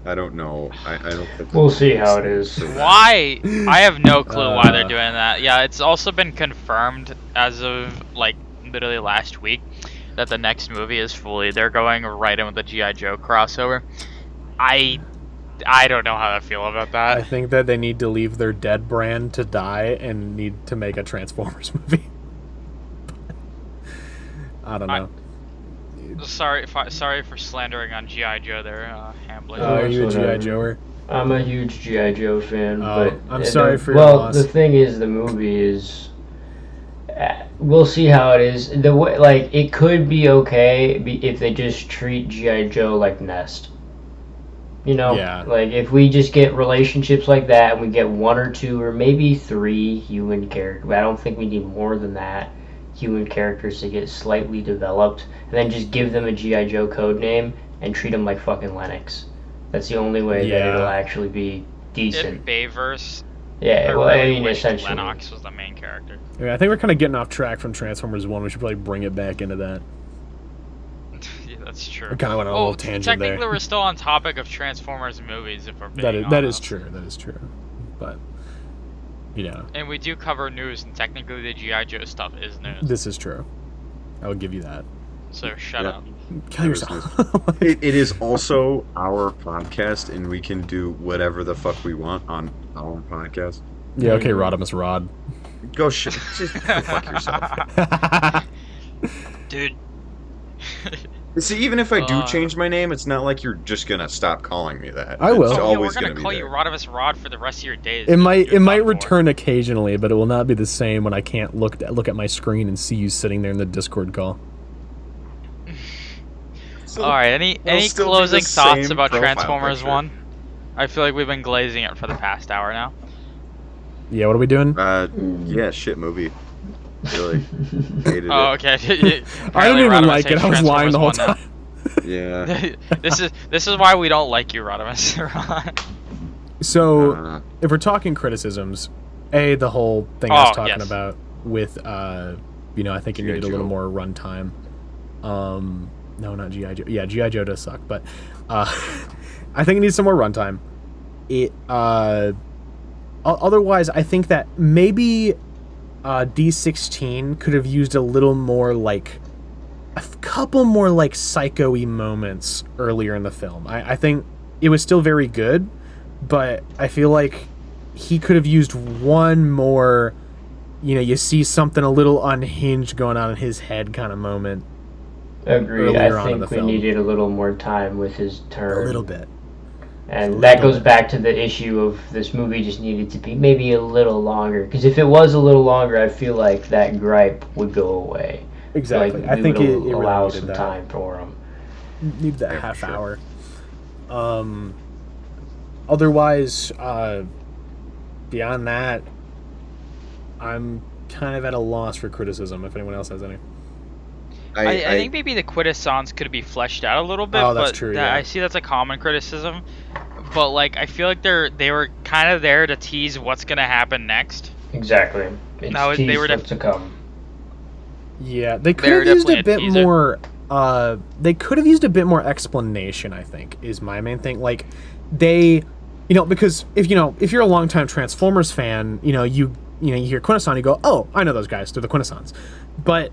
[SPEAKER 5] I don't know. I don't think
[SPEAKER 4] We'll see how it is.
[SPEAKER 2] Why? I have no clue why they're doing that. Yeah, it's also been confirmed as of like literally last week that the next movie is they're going right in with the G.I. Joe crossover. I don't know how I feel about
[SPEAKER 3] I
[SPEAKER 2] that.
[SPEAKER 3] think that they need to leave their dead brand to die and need to make a Transformers movie. I don't know.
[SPEAKER 2] Sorry for slandering on G.I. Joe there, Hamblin.
[SPEAKER 3] Oh, are you a
[SPEAKER 4] whatever.
[SPEAKER 3] G.I. Joer?
[SPEAKER 4] I'm a huge G.I. Joe fan,
[SPEAKER 3] Oh,
[SPEAKER 4] but
[SPEAKER 3] I'm sorry for your
[SPEAKER 4] well,
[SPEAKER 3] loss.
[SPEAKER 4] the thing is, the movie is. We'll see how it is. The way, like, it could be okay if they just treat G.I. Joe like Nest. You know,
[SPEAKER 3] Yeah.
[SPEAKER 4] like if we just get relationships like that, and we get 1 or 2 or maybe 3 human characters. I don't think we need more than that. human characters to get slightly developed, and then just give them a G.I. Joe code name and treat them like fucking Lennox. That's the only way that it'll actually be decent.
[SPEAKER 2] In Bayverse,
[SPEAKER 4] Yeah, well, I mean, essentially.
[SPEAKER 2] Lennox was the main character.
[SPEAKER 3] Yeah, I think we're kind of getting off track from Transformers 1. We should probably bring it back into that.
[SPEAKER 2] Yeah, that's true.
[SPEAKER 3] We kind of went on a little tangent there.
[SPEAKER 2] Technically, we're still on topic of Transformers movies, if we're being honest.
[SPEAKER 3] That is true. That is true. But, you know.
[SPEAKER 2] And we do cover news, and technically the G.I. Joe stuff is news.
[SPEAKER 3] This is true. I will give you that.
[SPEAKER 2] So shut up.
[SPEAKER 3] Kill yourself.
[SPEAKER 5] It is also our podcast, and we can do whatever the fuck we want on our podcast.
[SPEAKER 3] Yeah, okay, Rodimus Rod.
[SPEAKER 5] Go just go fuck yourself.
[SPEAKER 2] Dude.
[SPEAKER 5] See, even if I do change my name, it's not like you're just gonna stop calling me that.
[SPEAKER 3] I will.
[SPEAKER 5] It's
[SPEAKER 2] Yeah,
[SPEAKER 5] always
[SPEAKER 2] we're gonna
[SPEAKER 5] be
[SPEAKER 2] call
[SPEAKER 5] there.
[SPEAKER 2] you Rodimus Rod for the rest of your days.
[SPEAKER 3] It might return occasionally, but it will not be the same when I can't look at my screen and see you sitting there in the Discord call.
[SPEAKER 2] All right. Any
[SPEAKER 5] still be
[SPEAKER 2] closing
[SPEAKER 5] the
[SPEAKER 2] thoughts
[SPEAKER 5] same
[SPEAKER 2] about
[SPEAKER 5] profile
[SPEAKER 2] Transformers
[SPEAKER 5] picture.
[SPEAKER 2] 1? I feel like we've been glazing it for the past hour now.
[SPEAKER 3] Yeah, what are we doing?
[SPEAKER 5] Yeah, shit movie. Really hated
[SPEAKER 2] Oh,
[SPEAKER 5] it.
[SPEAKER 2] okay.
[SPEAKER 3] I don't even like it. I was lying the whole time.
[SPEAKER 5] Yeah.
[SPEAKER 2] This is why we don't like you, Rodimus.
[SPEAKER 3] So, if we're talking criticisms, the whole thing I was talking about with, I think it needed a little more runtime. No, not G.I. Joe. Yeah, G.I. Joe does suck, but I think it needs some more runtime. Otherwise, I think that maybe D16 could have used a little more, like, a couple more, like, psycho-y moments earlier in the film. I think it was still very good, but I feel like he could have used one more, you see something a little unhinged going on in his head kind of moment.
[SPEAKER 4] Agreed. I think we needed a little more time with his turn.
[SPEAKER 3] A little bit.
[SPEAKER 4] And that goes back to the issue of this movie just needed to be maybe a little longer. Because if it was a little longer, I feel like that gripe would go away.
[SPEAKER 3] Exactly.
[SPEAKER 4] Like,
[SPEAKER 3] I think it
[SPEAKER 4] allow
[SPEAKER 3] really
[SPEAKER 4] some
[SPEAKER 3] that.
[SPEAKER 4] time for him.
[SPEAKER 3] Need that half hour. Otherwise, beyond that, I'm kind of at a loss for criticism. If anyone else has any.
[SPEAKER 2] I think maybe the quintessence could be fleshed out a little bit.
[SPEAKER 3] Oh, that's true. Yeah.
[SPEAKER 2] I see that's a common criticism, but like I feel like they were kind of there to tease what's gonna happen next.
[SPEAKER 4] Exactly. It's
[SPEAKER 2] they were
[SPEAKER 4] what's to come.
[SPEAKER 3] Yeah, they could have used a bit more. They could have used a bit more explanation. I think is my main thing. Like they, because if you're a longtime Transformers fan, you hear Quintesson, you go, oh, I know those guys. They're the Quintessons, but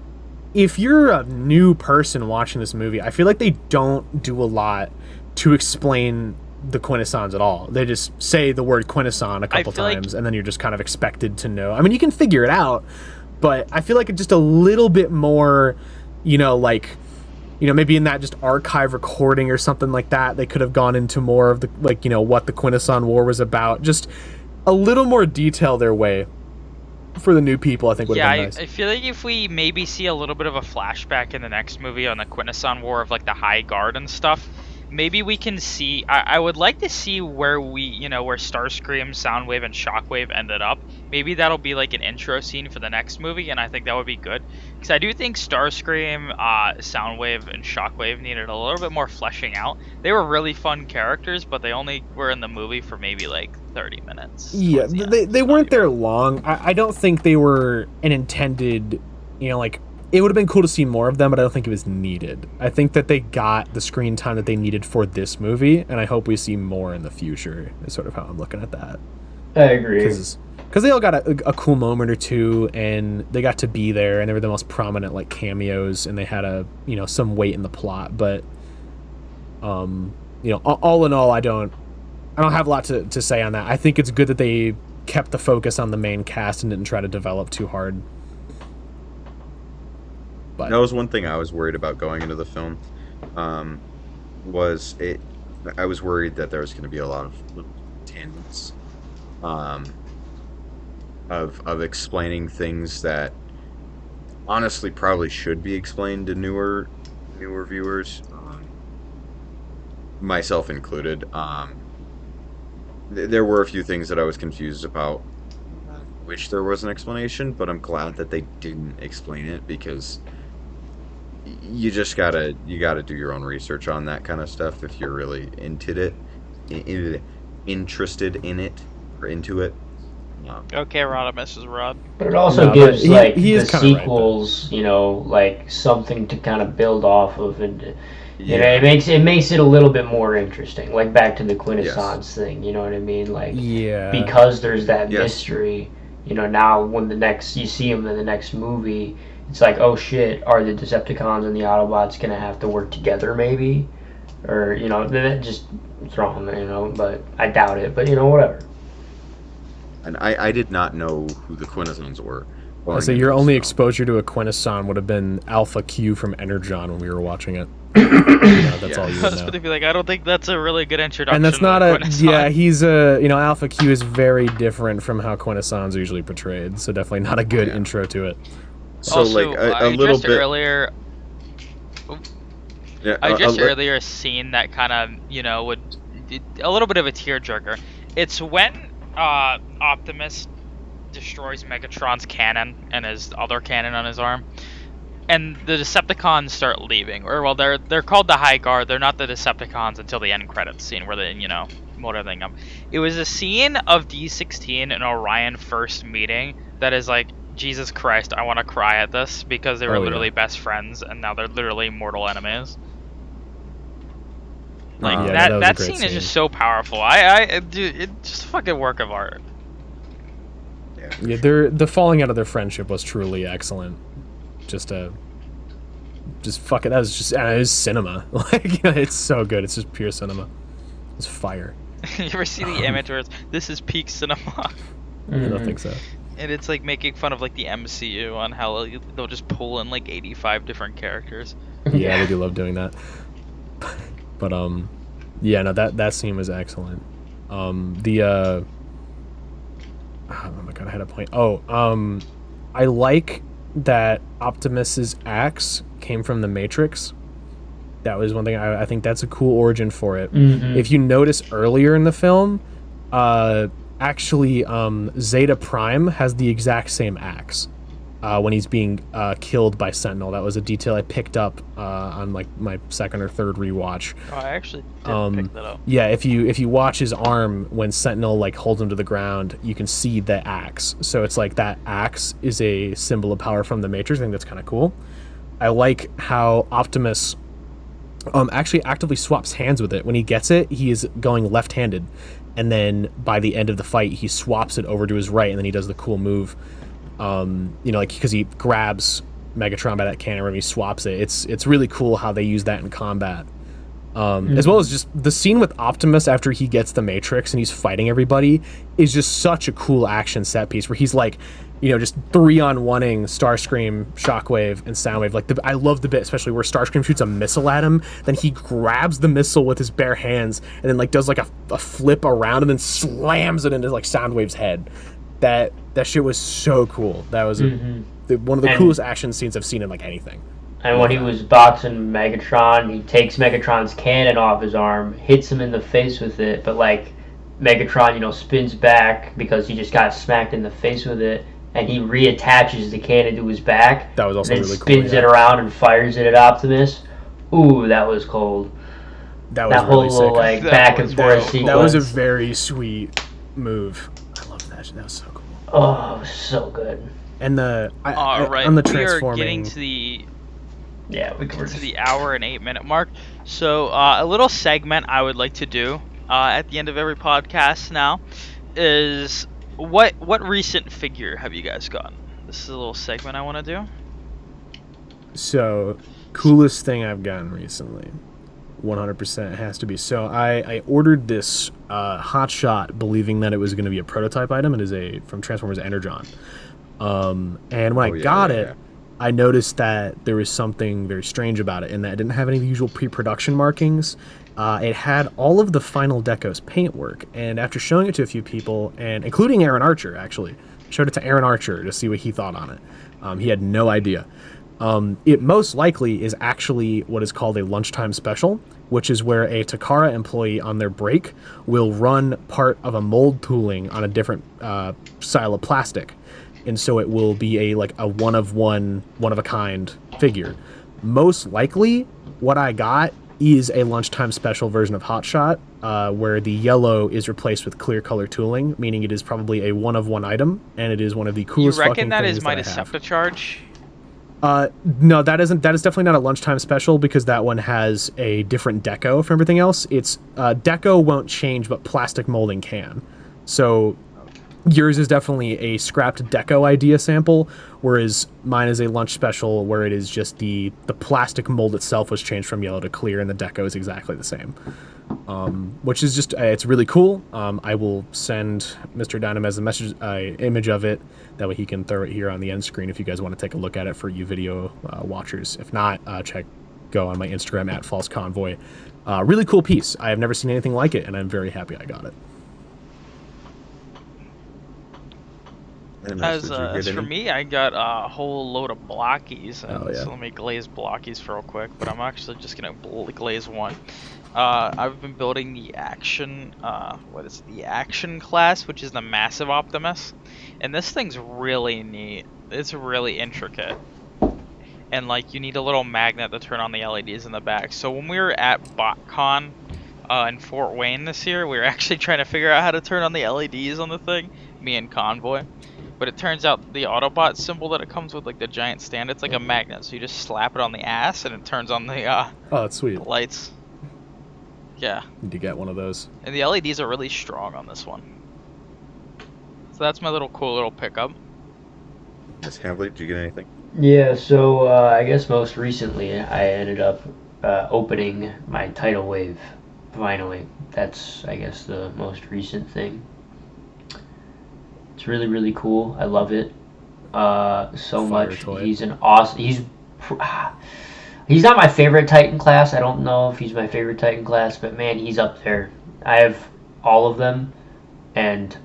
[SPEAKER 3] if you're a new person watching this movie, I feel like they don't do a lot to explain the Quintessons at all. They just say the word Quintesson a couple times, and then you're just kind of expected to know. I mean, you can figure it out, but I feel like it's just a little bit more, maybe in that just archive recording or something like that, they could have gone into more of the, what the Quintesson War was about. Just a little more detail their way. For the new people, I think would have been nice.
[SPEAKER 2] I feel like if we maybe see a little bit of a flashback in the next movie on the Quintesson War of like the High Guard and stuff, maybe we can see. I would like to see where where Starscream, Soundwave, and Shockwave ended up. Maybe that'll be like an intro scene for the next movie, and I think that would be good because I do think Starscream, Soundwave, and Shockwave needed a little bit more fleshing out. They were really fun characters, but they only were in the movie for maybe like 30 minutes.
[SPEAKER 3] Yeah, they weren't there long. I don't think they were an intended, it would have been cool to see more of them, but I don't think it was needed. I think that they got the screen time that they needed for this movie, and I hope we see more in the future, is sort of how I'm looking at that.
[SPEAKER 4] I agree.
[SPEAKER 3] Because they all got a cool moment or two, and they got to be there, and they were the most prominent, cameos, and they had some weight in the plot, but, all in all, I don't have a lot to say on that. I think it's good that they kept the focus on the main cast and didn't try to develop too hard. But
[SPEAKER 5] that was one thing I was worried about going into the film. I was worried that there was going to be a lot of little tangents of explaining things that honestly probably should be explained to newer viewers, myself included. There were a few things that I was confused about wish there was an explanation, but I'm glad that they didn't explain it, because you just gotta do your own research on that kind of stuff if you're really interested in it or into it.
[SPEAKER 2] Okay, Rodimus is Rod.
[SPEAKER 4] But it also
[SPEAKER 3] No,
[SPEAKER 4] gives
[SPEAKER 3] but
[SPEAKER 4] like
[SPEAKER 3] he
[SPEAKER 4] the
[SPEAKER 3] is kinda right,
[SPEAKER 4] sequels, you know, like something to kind of build off of, and you know,
[SPEAKER 5] Yeah.
[SPEAKER 4] it makes it a little bit more interesting. Like back to the Quintessence
[SPEAKER 5] Yes.
[SPEAKER 4] thing, you know what I mean? Like
[SPEAKER 3] Yeah.
[SPEAKER 4] because there's that
[SPEAKER 5] Yes.
[SPEAKER 4] mystery, you know. Now when you see him in the next movie, it's like, oh shit, are the Decepticons and the Autobots gonna have to work together maybe, or you know, that just throwing, you know. But I doubt it. But you know, whatever.
[SPEAKER 5] And I did not know who the Quintessons were.
[SPEAKER 3] So your only exposure to a Quintesson would have been Alpha Q from Energon when we were watching it. That's all you
[SPEAKER 2] I
[SPEAKER 3] would
[SPEAKER 2] was
[SPEAKER 3] know.
[SPEAKER 2] gonna be like, I don't think that's a really good introduction.
[SPEAKER 3] And that's not
[SPEAKER 2] to
[SPEAKER 3] a
[SPEAKER 2] Quintesson.
[SPEAKER 3] yeah. He's a Alpha Q is very different from how Quintessons are usually portrayed. So definitely not a good intro to it.
[SPEAKER 5] So
[SPEAKER 2] Also,
[SPEAKER 5] like
[SPEAKER 2] I
[SPEAKER 5] a little
[SPEAKER 2] addressed
[SPEAKER 5] bit
[SPEAKER 2] earlier.
[SPEAKER 5] Yeah,
[SPEAKER 2] I addressed earlier a scene that kind of, you know, would a little bit of a tearjerker. It's when Optimus destroys Megatron's cannon and his other cannon on his arm, and the Decepticons start leaving. Or well, they're called the High Guard. They're not the Decepticons until the end credits scene where they, you know, mold everything up. It was a scene of D16 and Orion first meeting that is like, Jesus Christ, I want to cry at this, because they were literally best friends and now they're literally mortal enemies. Like that scene is just so powerful. Dude, it's just a fucking work of art.
[SPEAKER 3] Yeah, the falling out of their friendship was truly excellent. Just fuck it. That was just it was cinema. Like it's so good. It's just pure cinema. It's fire.
[SPEAKER 2] You ever see the image where it's, this is peak cinema?
[SPEAKER 3] I don't think so.
[SPEAKER 2] And it's like making fun of like the MCU on how they'll just pull in like 85 different characters.
[SPEAKER 3] Yeah, they do love doing that. But yeah, no, that scene was excellent. Oh my god, I had a point. I like that Optimus's axe came from the Matrix. That was one thing. I think that's a cool origin for it.
[SPEAKER 4] Mm-hmm.
[SPEAKER 3] If you notice earlier in the film, actually, Zeta Prime has the exact same axe when he's being killed by Sentinel. That was a detail I picked up on like my second or third rewatch.
[SPEAKER 2] Oh, I actually did pick that up.
[SPEAKER 3] Yeah, if you watch his arm when Sentinel like holds him to the ground, you can see the axe. So it's like that axe is a symbol of power from the Matrix. I think that's kind of cool. I like how Optimus actually actively swaps hands with it. When he gets it, he is going left-handed, and then by the end of the fight, he swaps it over to his right, and then he does the cool move. Like because he grabs Megatron by that cannon and he swaps it. It's really cool how they use that in combat. As well as just the scene with Optimus after he gets the Matrix and he's fighting everybody is just such a cool action set piece where he's like, just 3-on-1ing Starscream, Shockwave, and Soundwave. Like I love the bit, especially where Starscream shoots a missile at him, then he grabs the missile with his bare hands and then like does like a flip around and then slams it into like Soundwave's head. That shit was so cool. That was one of the coolest action scenes I've seen in like anything.
[SPEAKER 4] And when he was boxing Megatron, he takes Megatron's cannon off his arm, hits him in the face with it, but like Megatron, spins back because he just got smacked in the face with it, and he reattaches the cannon to his back.
[SPEAKER 3] That was also
[SPEAKER 4] and then
[SPEAKER 3] really cool.
[SPEAKER 4] Spins it around and fires it at Optimus. Ooh, that was cold.
[SPEAKER 3] That was
[SPEAKER 4] that
[SPEAKER 3] really
[SPEAKER 4] whole
[SPEAKER 3] sick.
[SPEAKER 4] little like back and forth sequence.
[SPEAKER 3] That was a very sweet move. I love that. That was so cool.
[SPEAKER 4] Oh, it was so good.
[SPEAKER 3] And
[SPEAKER 2] right,
[SPEAKER 3] on the
[SPEAKER 2] we
[SPEAKER 3] transforming.
[SPEAKER 2] are getting to the
[SPEAKER 4] we covered
[SPEAKER 2] to the hour and 8-minute mark. So a little segment I would like to do at the end of every podcast now is what recent figure have you guys gotten? This is a little segment I want to do.
[SPEAKER 3] So, coolest thing I've gotten recently, 100% has to be. So I ordered this Hot Shot, believing that it was going to be a prototype item. It is from Transformers Energon. And when I got it, I noticed that there was something very strange about it, in that it didn't have any of the usual pre-production markings. It had all of the final decos paintwork, and after showing it to a few people, and including Aaron Archer, actually, showed it to Aaron Archer to see what he thought on it. He had no idea. It most likely is actually what is called a lunchtime special, which is where a Takara employee on their break will run part of a mold tooling on a different style of plastic. And so it will be a one of a kind figure. Most likely, what I got is a lunchtime special version of Hot Shot, where the yellow is replaced with clear color tooling, meaning it is probably a one of one item, and it is one of the coolest fucking things that I have.
[SPEAKER 2] You reckon that is my Decepticharge?
[SPEAKER 3] No, that is definitely not a lunchtime special, because that one has a different deco from everything else. It's deco won't change, but plastic molding can. So yours is definitely a scrapped deco idea sample, whereas mine is a lunch special where it is just the plastic mold itself was changed from yellow to clear, and the deco is exactly the same. Which is just, it's really cool. I will send Mr. Dynamez a message, image of it. That way he can throw it here on the end screen if you guys want to take a look at it for you video watchers. If not, go on my Instagram at False Convoy. Really cool piece. I have never seen anything like it, and I'm very happy I got it.
[SPEAKER 2] As for me, I got a whole load of blockies. So let me glaze blockies real quick, but I'm actually just gonna glaze one. I've been building the action, the action class, which is the Massive Optimus, and this thing's really neat. It's really intricate, and you need a little magnet to turn on the LEDs in the back. So when we were at BotCon in Fort Wayne this year, we were actually trying to figure out how to turn on the LEDs on the thing, me and Convoy. But it turns out the Autobot symbol that it comes with, the giant stand, it's like a magnet. So you just slap it on the ass, and it turns on the
[SPEAKER 3] oh, that's sweet.
[SPEAKER 2] lights. Yeah.
[SPEAKER 3] Need to get one of those.
[SPEAKER 2] And the LEDs are really strong on this one. So that's my cool little pickup.
[SPEAKER 5] Miss Hambley, did you get anything?
[SPEAKER 4] Yeah, so I guess most recently I ended up opening my Tidal Wave, finally. That's, I guess, the most recent thing. It's really, really cool. I love it so much.
[SPEAKER 3] Toy.
[SPEAKER 4] He's an awesome... He's not my favorite Titan class. I don't know if he's my favorite Titan class, but man, he's up there. I have all of them, and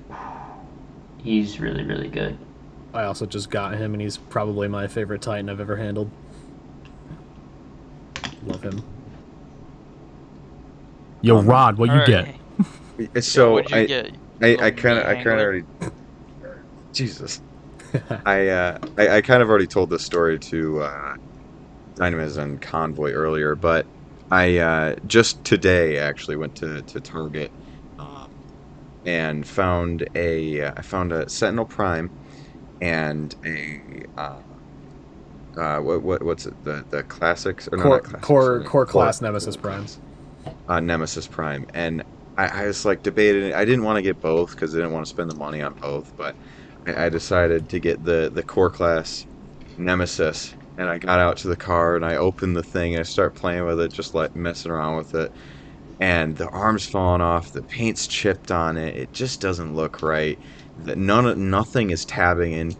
[SPEAKER 4] he's really, really good.
[SPEAKER 3] I also just got him, and he's probably my favorite Titan I've ever handled. Love him. Yo, Rod, what you get?
[SPEAKER 5] So
[SPEAKER 2] what'd you get?
[SPEAKER 5] I kind of already. Jesus. I kind of already told this story to Dynamez and Convoy earlier, but I just today actually went to Target and found a Sentinel Prime and a what's it, the classics, or
[SPEAKER 3] Core,
[SPEAKER 5] not classics,
[SPEAKER 3] core class Nemesis Primes.
[SPEAKER 5] Nemesis Prime, and I was debating. I didn't want to get both because I didn't want to spend the money on both, but I decided to get the core class Nemesis, and I got out to the car and I opened the thing and I started playing with it, just messing around with it, and the arm's falling off, the paint's chipped on it, it just doesn't look right. Nothing is tabbing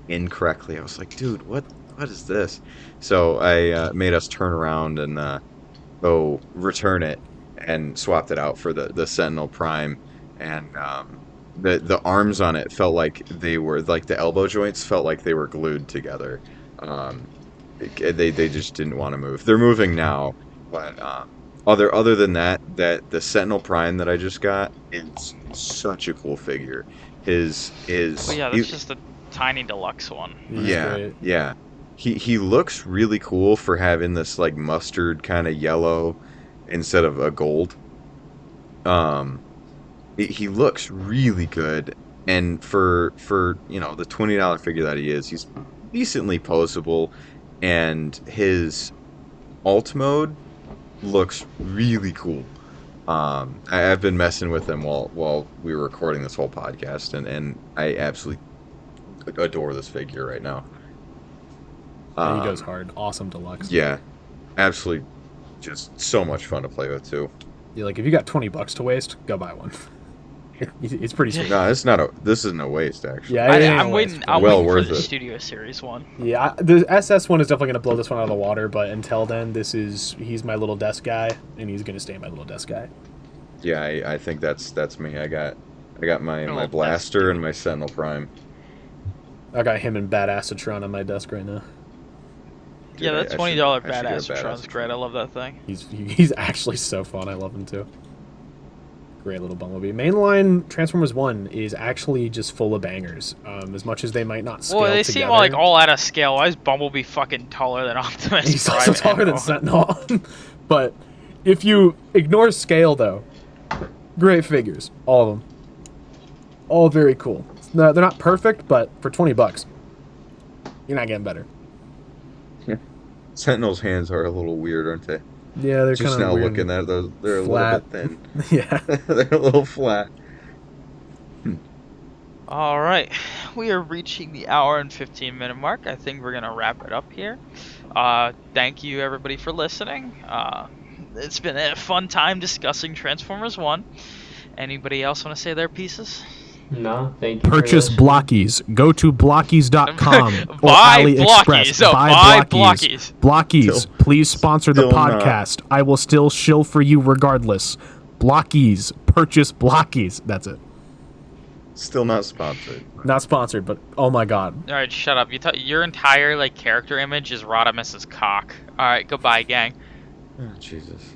[SPEAKER 5] in correctly. I was like, dude, what is this? So I made us turn around and go return it and swapped it out for the Sentinel Prime, and the arms on it felt like they were, the elbow joints felt like they were glued together. They just didn't want to move. They're moving now, but other than that the Sentinel Prime that I just got, it's such a cool figure. His
[SPEAKER 2] Well, yeah, that's just a tiny deluxe one.
[SPEAKER 5] Yeah. He looks really cool for having this mustard kind of yellow instead of a gold. He looks really good, and for the $20 figure that he is, he's decently poseable, and his alt mode looks really cool. I've been messing with him while we were recording this whole podcast, and I absolutely adore this figure right now.
[SPEAKER 3] Yeah, he goes hard. Awesome deluxe.
[SPEAKER 5] Yeah, absolutely, just so much fun to play with too.
[SPEAKER 3] Yeah, if you got $20 to waste, go buy one. It's pretty sweet.
[SPEAKER 5] No, this isn't a waste, actually.
[SPEAKER 3] Yeah,
[SPEAKER 2] I'm waiting for the Studio Series one.
[SPEAKER 3] Yeah, the SS one is definitely gonna blow this one out of the water, but until then, he's my little desk guy, and he's gonna stay my little desk guy.
[SPEAKER 5] Yeah, I think that's me. I got my blaster and my Sentinel Prime.
[SPEAKER 3] I got him and Bad Acidtron on my desk right now.
[SPEAKER 5] dude,
[SPEAKER 2] Yeah, that
[SPEAKER 5] I
[SPEAKER 2] $20
[SPEAKER 5] should get a
[SPEAKER 2] badass Tron's great. I love that thing.
[SPEAKER 3] He's actually so fun. I love him too. Great little Bumblebee. Mainline Transformers 1 is actually just full of bangers. As much as they might not scale
[SPEAKER 2] Well, they
[SPEAKER 3] together.
[SPEAKER 2] seem like all out of scale. Why is Bumblebee fucking taller than Optimus
[SPEAKER 3] He's
[SPEAKER 2] Prime?
[SPEAKER 3] also taller than Sentinel. But if you ignore scale, though, great figures. All of them. All very cool. No, they're not perfect, but for $20, you're not getting better.
[SPEAKER 5] Sentinel's hands are a little weird, aren't they?
[SPEAKER 3] Yeah, they're
[SPEAKER 5] Just
[SPEAKER 3] kind of
[SPEAKER 5] now
[SPEAKER 3] weird.
[SPEAKER 5] looking at those, they're
[SPEAKER 3] Flat.
[SPEAKER 5] a little bit thin.
[SPEAKER 3] Yeah.
[SPEAKER 5] They're a little flat.
[SPEAKER 2] All right, we are reaching the hour and 15-minute mark. I think we're gonna wrap it up here. Thank you everybody for listening. It's been a fun time discussing Transformers 1. Anybody else want to say their pieces?
[SPEAKER 4] No, thank you.
[SPEAKER 3] Purchase Blockies. Go to blockies.com or
[SPEAKER 2] Buy
[SPEAKER 3] AliExpress.
[SPEAKER 2] Blockies. Oh,
[SPEAKER 3] Buy
[SPEAKER 2] buy Blockies.
[SPEAKER 3] Blockies,
[SPEAKER 5] Still-
[SPEAKER 3] please sponsor the
[SPEAKER 5] still not.
[SPEAKER 3] podcast. I will still shill for you regardless. Blockies. Purchase Blockies. That's it.
[SPEAKER 5] Still not sponsored.
[SPEAKER 3] Not sponsored, but oh my god.
[SPEAKER 2] All right, shut up. Your entire like character image is Rodimus's cock. All right, goodbye, gang.
[SPEAKER 5] Oh, Jesus.